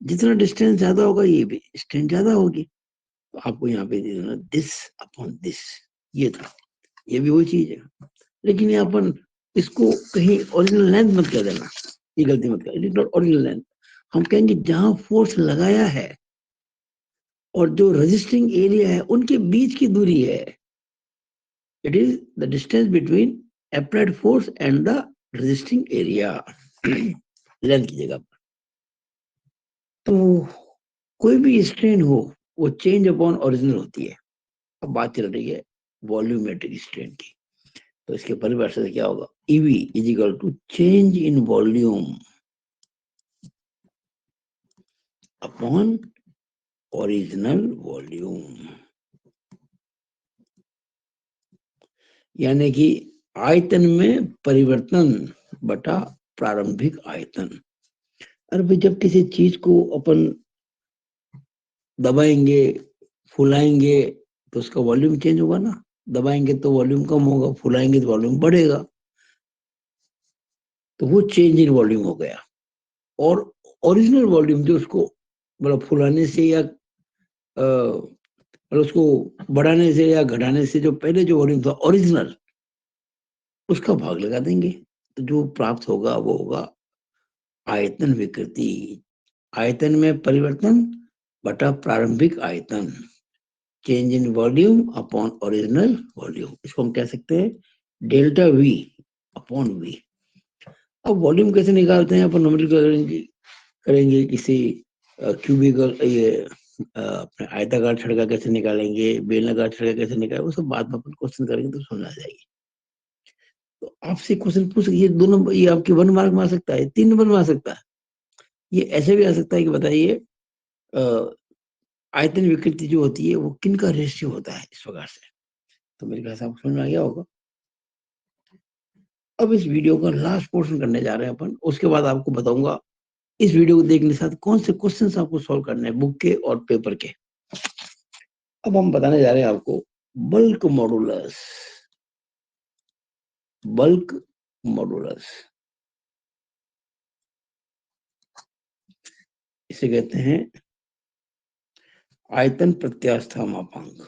जितना डिस्टेंस ज्यादा होगा, ये भी स्ट्रेंथ ज्यादा होगी। तो आपको यहाँ पे दिस अपॉन दिस, ये था, ये भी वही चीज है। लेकिन ये अपन इसको कहीं ओरिजिनल लेंथ मत कह देना, ये गलती मत कर, it is not original length. हम कहेंगे जहां फोर्स लगाया है और जो रेजिस्टिंग एरिया है, उनके बीच की दूरी है। It is the distance between applied force and the resisting area, length की जगह पर। तो कोई भी स्ट्रेन हो, वो चेंज अपॉन ओरिजिनल होती है। अब बात चल रही है वॉल्यूमेट्रिक स्ट्रेन की, तो इसके परिभाषा से क्या होगा, EV is equal to change in volume upon original volume, यानी कि आयतन में परिवर्तन बटा प्रारंभिक आयतन। अरे भाई, जब किसी चीज को अपन दबाएंगे, फुलाएंगे, तो उसका वॉल्यूम चेंज होगा ना। दबाएंगे तो वॉल्यूम कम होगा, फुलाएंगे तो वॉल्यूम बढ़ेगा, तो वो चेंज इन वॉल्यूम हो गया। और ओरिजिनल वॉल्यूम जो उसको मतलब फुलाने से या मतलब उसको बढ़ाने से या घटाने से जो पहले जो वॉल्यूम था ओरिजिनल, उसका भाग लगा देंगे, तो जो प्राप्त होगा वो होगा आयतन विकृति। आयतन में परिवर्तन बटा प्रारंभिक आयतन, change in volume upon original volume, इसको हम कह सकते हैं डेल्टा वी अपॉन वी। अब वॉल्यूम कैसे निकालते हैं, अपन न्यूमेरिकल करेंगे किसी क्यूबिकल, ये अपने आयताकार छड़का कैसे निकालेंगे, बेलनाकार छड़का कैसे निकालेंगे, वो सब बाद में अपन क्वेश्चन करेंगे तो समझ आ जाएगी। तो आपसे क्वेश्चन पूछ, ये दोनों, ये आपके 1 मार्क में आ सकता है, 3 नंबर में आ सकता है। ये ऐसे भी आ सकता है कि बताइए आयतन विकृति जो होती है वो किन का रेशियो होता है, इस प्रकार से। तो मेरे ख्याल से आपको समझ में आ गया होगा। अब इस वीडियो का लास्ट पोर्शन करने जा रहे हैं अपन, उसके बाद आपको बताऊंगा इस वीडियो को देखने के साथ कौन से क्वेश्चंस आपको सॉल्व करने हैं बुक के और पेपर के। अब हम बताने जा रहे हैं आपको बल्क मॉडुलस। बल्क मॉडुलस इसे कहते हैं आयतन प्रत्यास्था मापांक।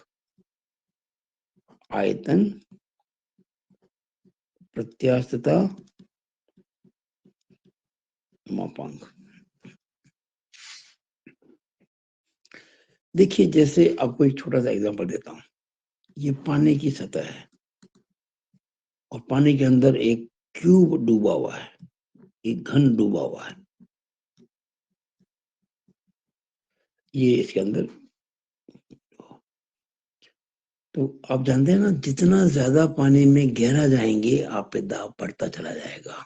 आयतन प्रत्यास्थता मापांक। देखिए, जैसे आपको एक छोटा सा एग्जांपल देता हूं, ये पानी की सतह है और पानी के अंदर एक क्यूब डूबा हुआ है, एक घन डूबा हुआ है, ये इसके अंदर। तो आप जानते हैं ना, जितना ज्यादा पानी में गहरा जाएंगे, आप पे दाब बढ़ता चला जाएगा।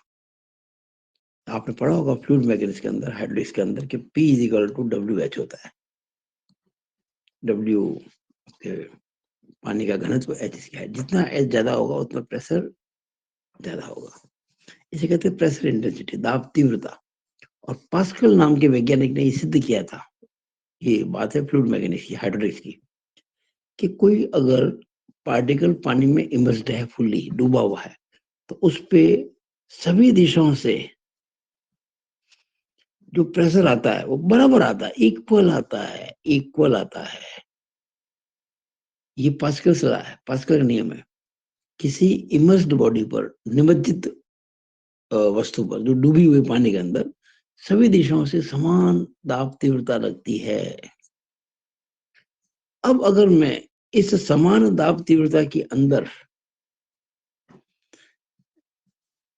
आपने पढ़ा होगा फ्लूइड मैकेनिक्स के अंदर, हाइड्रोलिक्स के अंदर, कि P is equal to WH होता है। W पानी का घनत्व, H इसका है। जितना H ज्यादा होगा उतना प्रेशर ज्यादा होगा। इसे कहते हैं प्रेशर इंटेंसिटी, दाब तीव्रता। और पास्कल नाम के वैज्ञानिक ने ये सिद्ध किया था, ये बात है फ्लूइड मैकेनिक्स की, हाइड्रोलिक्स की, कि कोई अगर पार्टिकल पानी में इमर्स्ड है, फुल्ली डूबा हुआ है, तो उस पे सभी दिशाओं से जो प्रेशर आता है वो बराबर आता है, इक्वल आता है, इक्वल आता है। ये पास्कल का नियम है। किसी इमर्स्ड बॉडी पर, निमज्जित वस्तु पर जो डूबी हुई पानी के अंदर सभी दिशाओं से समान दाब तीव्रता लगती है। अब अगर मैं इस समान दाब तीव्रता के अंदर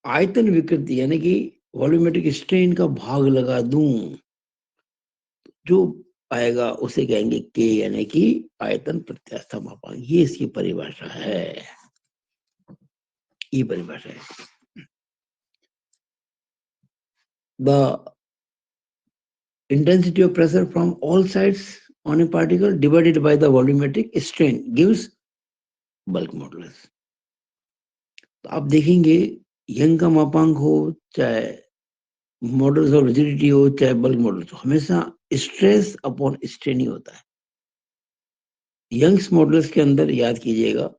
आयतन विकृति यानी कि वॉल्यूमेट्रिक स्ट्रेन का भाग लगा दूं, जो आएगा उसे कहेंगे के, यानी कि आयतन प्रत्यास्था मापांक। ये इसकी परिभाषा है, ये परिभाषा है। The intensity of pressure from all sides on a particle divided by the volumetric strain gives bulk modulus. तो आप देखेंगे यंग का मापांक हो, चाहे मॉडल्स ऑफ रिजिडिटी हो, चाहे बल्क मॉडल्स हो, हमेशा स्ट्रेस अपॉन स्ट्रेन ही होता है। यंग्स मॉडल्स के अंदर याद कीजिएगा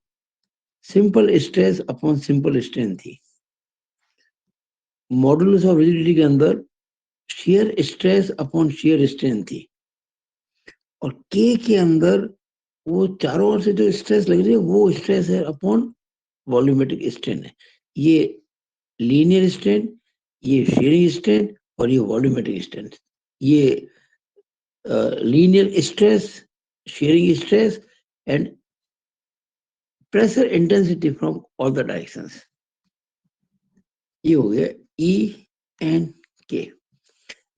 simple stress upon simple strain थी। मॉडल्स ऑफ रिजिडिटी के अंदर shear stress upon shear strain थी, और के अंदर वो चारों ओर से जो स्ट्रेस लग रही है वो स्ट्रेस है अपॉन वॉल्यूमेट्रिक स्ट्रेन है। ये लीनियर स्ट्रेन, ये शेयरिंग स्ट्रेन और ये वॉल्यूमेट्रिक स्ट्रेन। ये linear stress, sharing stress and pressure intensity from all the directions. ये हो गया ई एन के।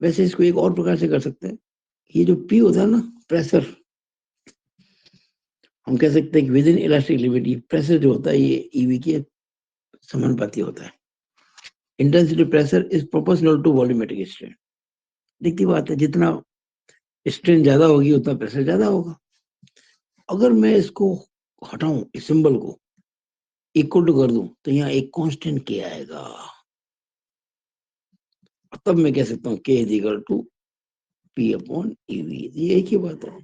वैसे इसको एक और प्रकार से कर सकते हैं, ये जो पी होता है ना प्रेशर, हम कह सकते हैं कि within elastic limit pressure जो होता है ये ईवी के समानुपाती होता है। Intensity pressure is proportional to volumetric strain. दिखती बात है, जितना स्ट्रेन ज्यादा होगी उतना प्रेशर ज्यादा होगा। अगर मैं इसको हटाऊं, इस सिंबल को इक्वल टू कर दूं, तो यहाँ एक कांस्टेंट के आएगा, तब मैं कह सकता हूँ K is equal to p upon e. V एक ही बात है।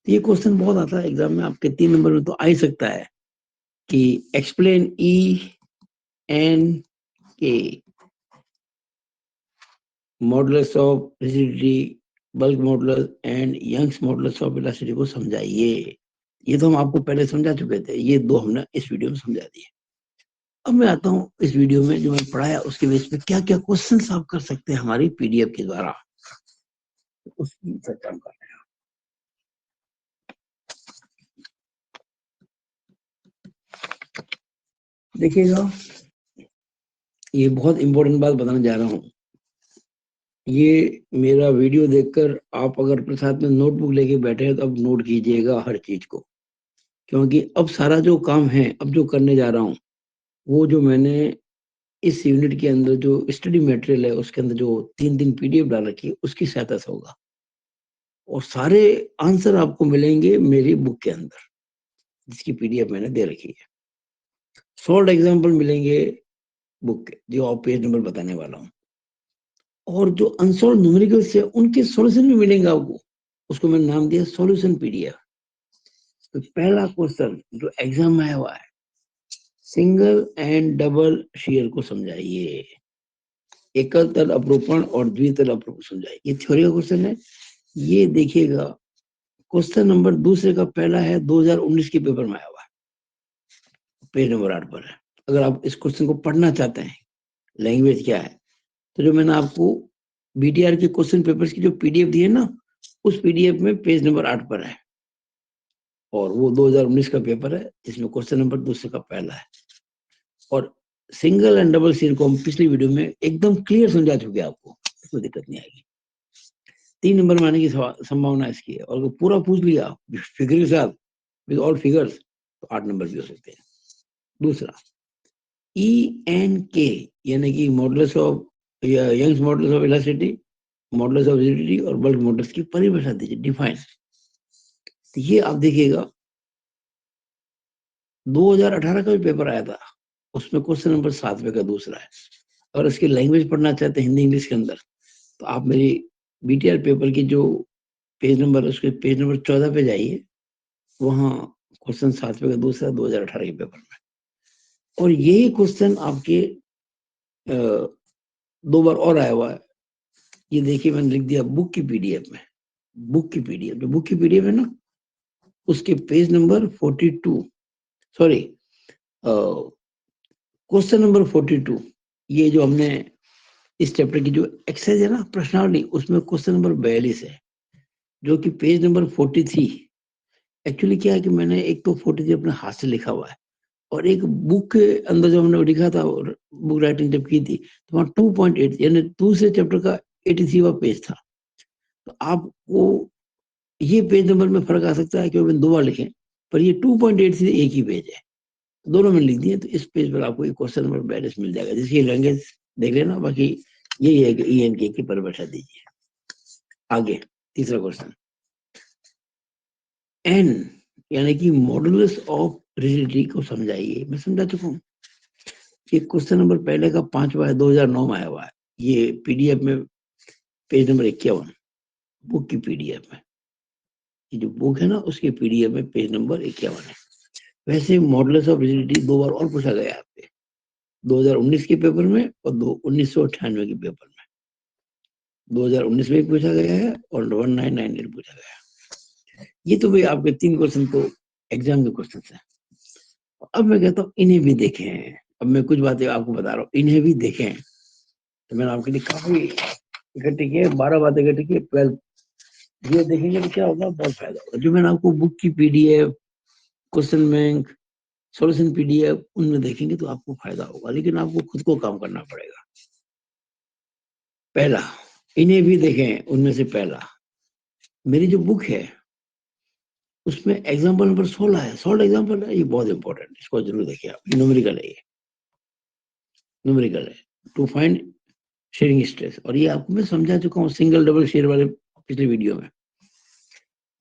ये क्वेश्चन बहुत आता है एग्जाम में, आपके 3 नंबर में तो आ ही सकता है कि explain E N K modulus of rigidity, bulk modulus and Young's modulus of elasticity को समझाइए। ये तो हम आपको पहले समझा चुके थे, ये दो हमने इस वीडियो में समझा दिए। अब मैं आता हूँ इस वीडियो में जो मैं पढ़ाया उसके बेस पे क्या क्या क्वेश्चन आप कर सकते हैं हमारी पीडीएफ के द्वारा, उसकी चर्चा हम कर रहे हैं। देखिएगा, ये बहुत इंपॉर्टेंट बात बताने जा रहा हूँ। ये मेरा वीडियो देखकर आप अगर अपने साथ में नोटबुक लेके बैठे हैं तो अब नोट कीजिएगा हर चीज को, क्योंकि अब सारा जो काम है, अब जो करने जा रहा हूँ, वो जो मैंने इस यूनिट के अंदर जो स्टडी मटेरियल है उसके अंदर जो 3 पीडीएफ डाल रखी है उसकी सहायता से होगा, और सारे आंसर आपको मिलेंगे मेरी बुक के अंदर जिसकी पीडीएफ मैंने दे रखी है। सॉल्व एग्जाम्पल मिलेंगे बुक के, जो आप पेज नंबर बताने वाला हूँ, और जो अनसॉल्व न्यूमेरिकल्स है उनके सॉल्यूशन भी मिलेंगे आपको। उसको मैंने नाम दिया सॉल्यूशन पीडीएफ। तो पहला क्वेश्चन जो एग्जाम में आया हुआ है, सिंगल एंड डबल शेयर को समझाइए, एकल तल अपरूपण और द्वितल अपरूपण समझाइए। ये थ्योरी का क्वेश्चन है। ये देखिएगा क्वेश्चन नंबर दूसरे का पहला है, 2019 के पेपर में आया हुआ है, पेज नंबर 8 पर है। अगर आप इस क्वेश्चन को पढ़ना चाहते हैं लैंग्वेज क्या है, तो जो मैंने आपको बीटीआर के क्वेश्चन पेपर्स की जो पीडीएफ दी है ना, उस पीडीएफ में पेज नंबर 8 पर है, और वो 2019 का पेपर है जिसमें क्वेश्चन नंबर दूसरे का पहला है। और सिंगल एंड डबल शेयर को हम पिछली वीडियो में एकदम क्लियर समझा चुके हैं आपको, कोई दिक्कत नहीं आएगी। 3 नंबर में आने की संभावना इसकी है, और अगर पूरा पूछ लिया फिगर के साथ विद ऑल फिगर्स तो 8 नंबर भी हो सकते हैं। दूसरा ई एन के यानी कि modulus of Young's modulus of elasticity, modulus of rigidity और बल्क मॉडुलस की परिभाषा दीजिए, डिफाइन। तो ये आप देखिएगा 2018 का भी पेपर आया था, उसमें क्वेश्चन नंबर 7वें का दूसरा है। अगर इसकी लैंग्वेज पढ़ना चाहते हैं हिंदी इंग्लिश के अंदर, तो आप मेरी बीटीआर पेपर की जो पेज नंबर, उसके पेज नंबर 14 पे जाइए, वहाँ क्वेश्चन 7वें का दूसरा 2018 के पेपर में। और यही क्वेश्चन आपके 2 बार और आया हुआ है। ये देखिए मैंने लिख दिया बुक की पीडीएफ में, बुक की पीडीएफ, जो बुक की पीडीएफ है ना, उसके page number 42, sorry question number 42, ये जो हमने इस चैप्टर की जो एक्सरसाइज है ना प्रश्नावली, उसमें क्वेश्चन नंबर 42 है, जो कि पेज नंबर 43। एक्चुअली क्या है कि मैंने एक तो 43 अपने हाथ से लिखा हुआ है, और एक बुक के अंदर जो हमने लिखा था, बुक राइटिंग जब की थी, तो वहाँ 2.8 यानी दूसरे चैप्टर का 83वां पेज था। तो आपको ये पेज नंबर में फर्क आ सकता है क्योंकि मैंने 2 बार लिखे, पर ये 2.8 से एक ही पेज है, दोनों में लिख दिए। तो इस पेज पर आपको क्वेश्चन नंबर 42 मिल जाएगा, जिसकी लैंग्वेज देख लेना। बाकी यही है कि ENK की परिभाषा दीजिए। आगे तीसरा क्वेश्चन, एन यानी कि मॉडुलस ऑफ रिजिडिटी को समझाइए। मैं समझा चुका हूँ। ये क्वेश्चन नंबर पहले का 5वां है, 2009 में आया हुआ है। ये PDF में पेज नंबर 51, बुक की PDF में, ये जो बुक है ना उसके PDF में पेज नंबर 51 है। वैसे मॉडुलस ऑफ रिजिडिटी 2 बार और पूछा गया है आपके, 2019 के पेपर में और 1998 के पेपर में। 2019 में पूछा गया है और 1998 में पूछा गया है। ये तो भाई आपके 3 क्वेश्चन तो एग्जाम के क्वेश्चन है। अब मैं कहता हूँ इन्हें भी देखें। अब मैं कुछ बातें आपको बता रहा हूँ, इन्हें भी देखें। तो मैंने आपके लिए काफी इकट्ठी किए, 12 बातें इकट्ठी की। 12 ये देखेंगे तो क्या होगा, बहुत फायदा होगा। जो मैंने आपको बुक की PDF, question bank, solution PDF, उनमें देखेंगे तो आपको फायदा होगा, लेकिन आपको खुद को काम करना पड़ेगा। पहला, इन्हें भी देखें। उनमें से पहला, मेरी जो बुक है उसमें एग्जाम्पल नंबर 16 है, 16 एग्जाम्पल है। ये बहुत इंपॉर्टेंट, इसको जरूर देखिए आप। न्यूमेरिकल है, ये न्यूमेरिकल है, टू फाइंड शेयरिंग स्ट्रेस। और ये आपको मैं समझा चुका हूँ सिंगल डबल शेयर वाले पिछले वीडियो में।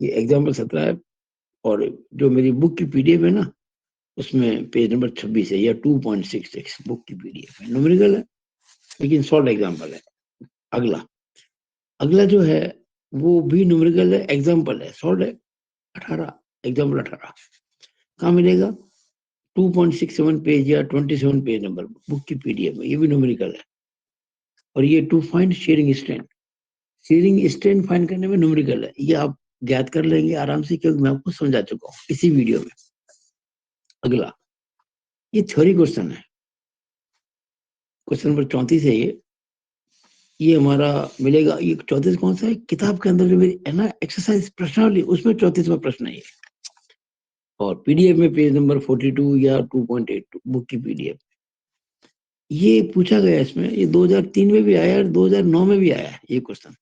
ये एग्जाम्पल 17 है, और जो मेरी बुक की PDF है ना उसमें पेज नंबर 26 है, या 2.66 बुक की PDF है। न्यूमेरिकल है लेकिन शॉर्ट एग्जाम्पल है। अगला, अगला जो है वो भी न्यूमेरिकल है, एग्जाम्पल है, शॉर्ट है। 18 एग्जाम्पल 18 कहाँ मिलेगा? 2.67 पेज या 27 पेज नंबर बुक की PDF में। ये भी न्यूमेरिकल है। और ये to find shearing strength, shearing strength find करने में न्यूमेरिकल है। ये आप ज्ञात कर लेंगे आराम से, क्योंकि मैं आपको समझा चुका हूँ इसी वीडियो में। अगला, ये थ्योरी क्वेश्चन है, क्वेश्चन नंबर 34 है। ये हमारा मिलेगा। ये 34 कौन सा है? किताब के अंदर जो मेरी है ना एक्सरसाइज प्रश्नावली, उसमें 34वां प्रश्न है ये। और PDF में पेज नंबर 42 या 2.82 बुक की PDF। ये पूछा गया इसमें, ये 2003 में भी आया और 2009 में भी आया है ये क्वेश्चन,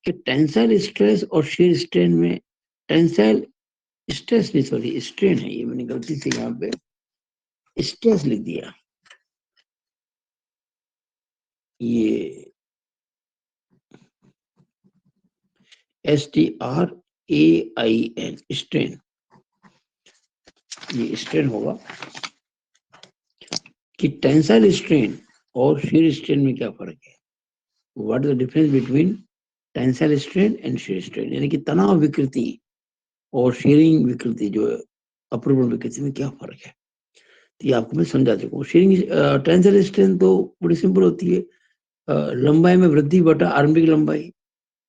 कि टेंसाइल स्ट्रेस और shear स्ट्रेन में, टेंसाइल स्ट्रेस नहीं, सॉरी स्ट्रेन है, ये मैंने गलती से यहाँ पे स्ट्रेस लिख दिया। ये STRAIN स्ट्रेन, ये स्ट्रेन होगा। कि टेंसाइल स्ट्रेन और shear स्ट्रेन में क्या फर्क है? What is the difference between tensile strain and shear strain, यानी कि तनाव विकृति और शेयरिंग विकृति, जो अपरूपण विकृति में क्या फर्क है? तो ये आपको मैं समझा चुका हूँ। शेयरिंग टेंसाइल स्ट्रेन तो बड़ी सिंपल होती है, लंबाई में वृद्धि बटा आरंभिक लंबाई,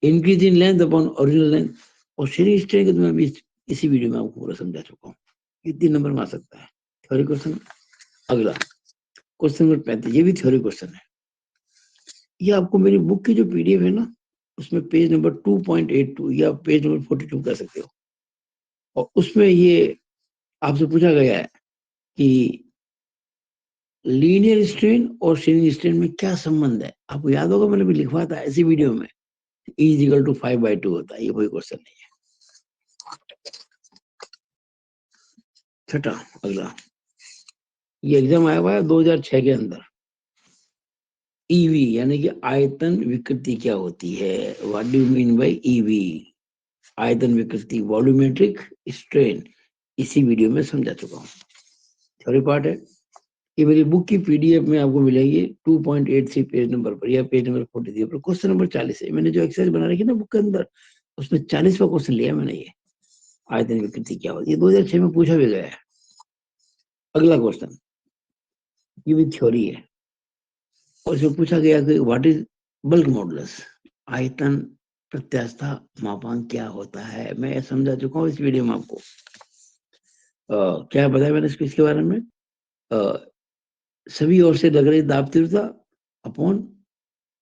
increase in length upon original length. और शेयरिंग स्ट्रेन को तो मैं भी इसी वीडियो में आपको पूरा समझा चुका हूँ। ये 3 नंबर में आ सकता है थ्योरी क्वेश्चन। अगला क्वेश्चन नंबर 35, ये भी थ्योरी क्वेश्चन है। ये आपको मेरी बुक की जो PDF है ना उसमें पेज नंबर 2.82 या पेज नंबर 42 कह सकते हो। और उसमें ये आपसे पूछा गया है कि लीनियर स्ट्रेन और शेयरिंग स्ट्रेन में क्या संबंध है। आपको याद होगा मैंने भी लिखवा था इसी वीडियो में, E = 5/2 होता है। ये कोई क्वेश्चन नहीं है। छठा, अगला, ये एग्जाम आया हुआ है 2006 के अंदर। EV यानी कि आयतन विकृति क्या होती है? What do you mean by EV? आयतन विकृति, वॉल्यूमेट्रिक स्ट्रेन, इसी वीडियो में समझा चुका हूँ। थ्योरी पार्ट है। ये मेरी बुक की PDF में आपको मिलेगी 2.83 पेज नंबर पर या पेज नंबर 43 पर। क्वेश्चन नंबर 40 है। मैंने जो एक्सरसाइज बना रखी ना बुक के अंदर, उसमें 40वां क्वेश्चन लिया मैंने। ये आयतन विकृति क्या होती है, 2006 में पूछा भी गया है। अगला क्वेश्चन, ये भी थ्योरी है, और इसमें पूछा गया कि व्हाट इज बल्क मॉडुलस, आयतन प्रत्यास्थता मापांक क्या होता है? मैं समझा चुका हूँ इस वीडियो में आपको। क्या बताया मैंने इसके बारे में? सभी ओर से लग रही दाब तीव्रता अपॉन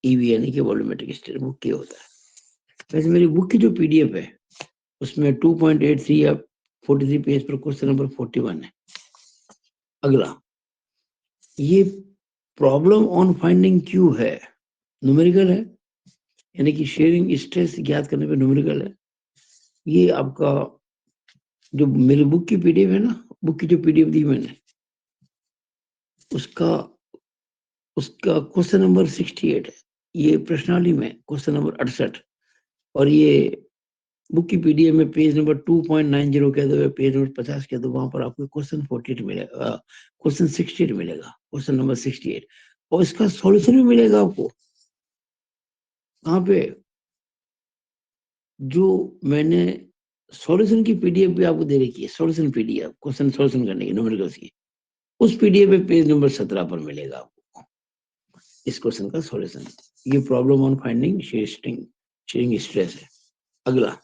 ईवी यानी कि वॉल्यूमेट्रिक स्टेट बुक के होता है। वैसे मेरी बुक की जो पीडीएफ है उसमें 2.83 या 43 पेज पर क्वेश्चन नंबर 41 है। अगला, ये प्रॉब्लम ऑन फाइंडिंग क्यू है, न्यूमेरिकल है, यानी कि शेयरिंग स्ट्रेस ज्ञात करने पे न्यूमेरिकल है। ये आपका जो मेरी बुक की पीडीएफ है ना, बुक की जो पीडीएफ दी मैंने, उसका क्वेश्चन नंबर 68 है। ये प्रश्नावली में क्वेश्चन नंबर 68, और ये बुक की पीडीएफ में पेज नंबर 2.90 कह दो, पेज नंबर 50 कह दो, वहां पर आपको क्वेश्चन 48 मिलेगा, क्वेश्चन 68 मिलेगा, क्वेश्चन नंबर 68, और इसका सॉल्यूशन भी मिलेगा आपको। कहाँ पे? जो मैंने सॉल्यूशन की पीडीएफ भी आपको दे रखी है, सॉल्यूशन पीडीएफ, क्वेश्चन सॉल्यूशन करने की न्यूमेरिकल्स की, उस पीडीएफ में पेज नंबर 17 पर मिलेगा आपको इस क्वेश्चन का सॉल्यूशन। ये problem on finding sharing stress है। अगला,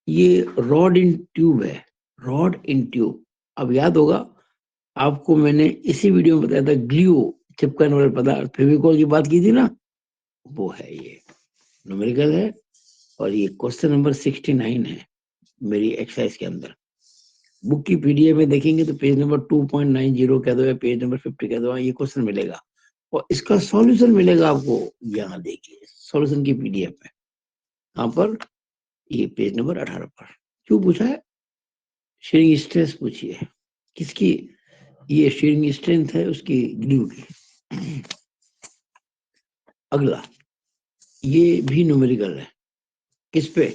ये रॉड इन ट्यूब है, रॉड इन ट्यूब। अब याद होगा आपको, मैंने इसी वीडियो में बताया था ग्लू चिपकने वाले पदार्थ फेविकोल की बात की थी ना, वो है ये, न्यूमेरिकल है, और ये क्वेश्चन नंबर 69 है मेरी एक्सरसाइज के अंदर। बुक की पीडीएफ में देखेंगे तो पेज नंबर 2.90 कह दो या पेज नंबर 50 कह दो, ये क्वेश्चन मिलेगा, और इसका सॉल्यूशन मिलेगा आपको। यहाँ देखिए सॉल्यूशन की पीडीएफ है, यहाँ पर, ये पेज नंबर 18 पर। क्यों पूछा है? शेयरिंग स्ट्रेस पूछी है, किसकी? ये शेयरिंग स्ट्रेंथ है उसकी, ग्लू की। अगला, ये भी न्यूमेरिकल है, किस पे?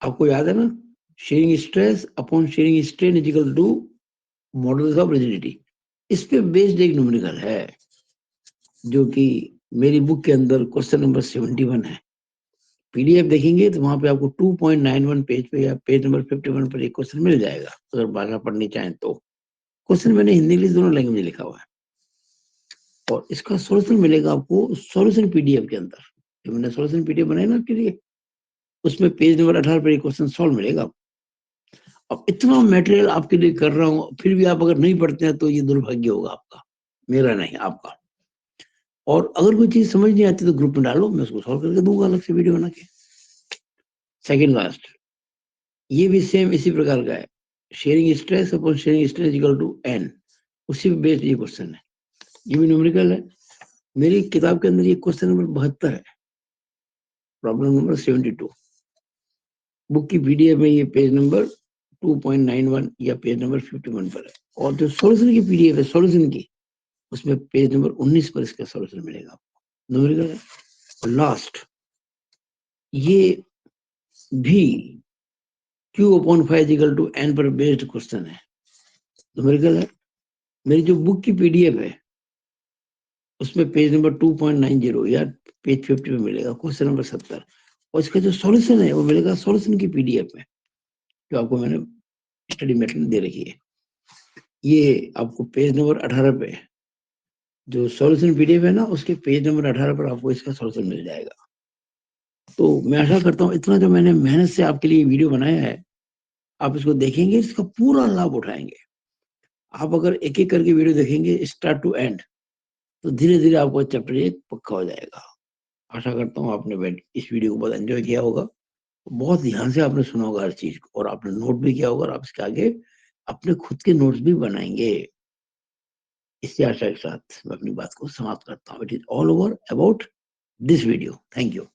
आपको याद है ना, shearing stress upon shearing strain is equal to modulus of rigidity. इस पे बेस्ड एक न्यूमेरिकल है, जो कि मेरी बुक के अंदर क्वेश्चन नंबर 71 है। पीडीएफ देखेंगे तो वहां पे आपको 2.91 पेज पे या पेज नंबर 51 पर एक क्वेश्चन मिल जाएगा, अगर भाषा पढ़नी चाहें तो। क्वेश्चन मैंने हिंदी इंग्लिश दोनों लैंग्वेज में लिखा हुआ है, और इसका सॉल्यूशन मिलेगा आपको सॉल्यूशन पीडीएफ के अंदर। जो मैंने सॉल्यूशन पीडीएफ बनाई ना आपके लिए, उसमें पेज नंबर 18 पर एक क्वेश्चन सॉल्व मिलेगा। अब इतना मटेरियल आपके लिए कर रहा हूँ, फिर भी आप अगर नहीं पढ़ते हैं तो ये दुर्भाग्य होगा आपका, मेरा नहीं, आपका। और अगर कोई चीज समझ नहीं आती तो ग्रुप में डालो, मैं उसको सॉल्व करके दूंगा अलग से वीडियो बना के। सेकंड लास्ट, ये भी सेम इसी प्रकार का है, shearing stress upon shearing stress equal to n, उसी पे बेस्ड ये क्वेश्चन है। ये भी न्यूमेरिकल है, मेरी किताब के अंदर ये क्वेश्चन नंबर 72 है, प्रॉब्लम नंबर 72। बुक की पीडीएफ में ये पेज नंबर 2.91 या पेज नंबर 51 पर है, और जो सॉल्यूशन की पीडीएफ है सॉल्यूशन की, उसमें पेज नंबर 19 पर इसका सॉल्यूशन मिलेगा आपको, न्यूमेरिकल है। और लास्ट, ये भी Q upon 5 equal to n पर बेस्ड क्वेश्चन है, न्यूमेरिकल है। मेरी जो बुक की पीडीएफ है उसमें पेज नंबर 2.90 या पेज 50 में मिलेगा क्वेश्चन नंबर 70, और इसका जो सॉल्यूशन है वो मिलेगा सॉल्यूशन की पीडीएफ में, जो आपको मैंने स्टडी मेटेरियल दे रखी है। ये आपको पेज नंबर 18 पे, जो सॉल्यूशन पीडीएफ है ना, उसके पेज नंबर 18 पर आपको इसका सॉल्यूशन मिल जाएगा। तो मैं आशा करता हूँ इतना जो मैंने मेहनत से आपके लिए वीडियो बनाया है, आप इसको देखेंगे, इसका पूरा लाभ उठाएंगे। आप अगर एक एक करके वीडियो देखेंगे स्टार्ट टू एंड, तो धीरे धीरे आपको चैप्टर एक पक्का हो जाएगा। आशा करता हूँ आपने इस वीडियो को बहुत एंजॉय किया होगा, बहुत ध्यान से आपने सुना होगा हर चीज को, और आपने नोट भी किया होगा, और आप इसके आगे अपने खुद के नोट्स भी बनाएंगे। इससे आशा के साथ मैं अपनी बात को समाप्त करता हूँ। It is all over about this video. Thank you.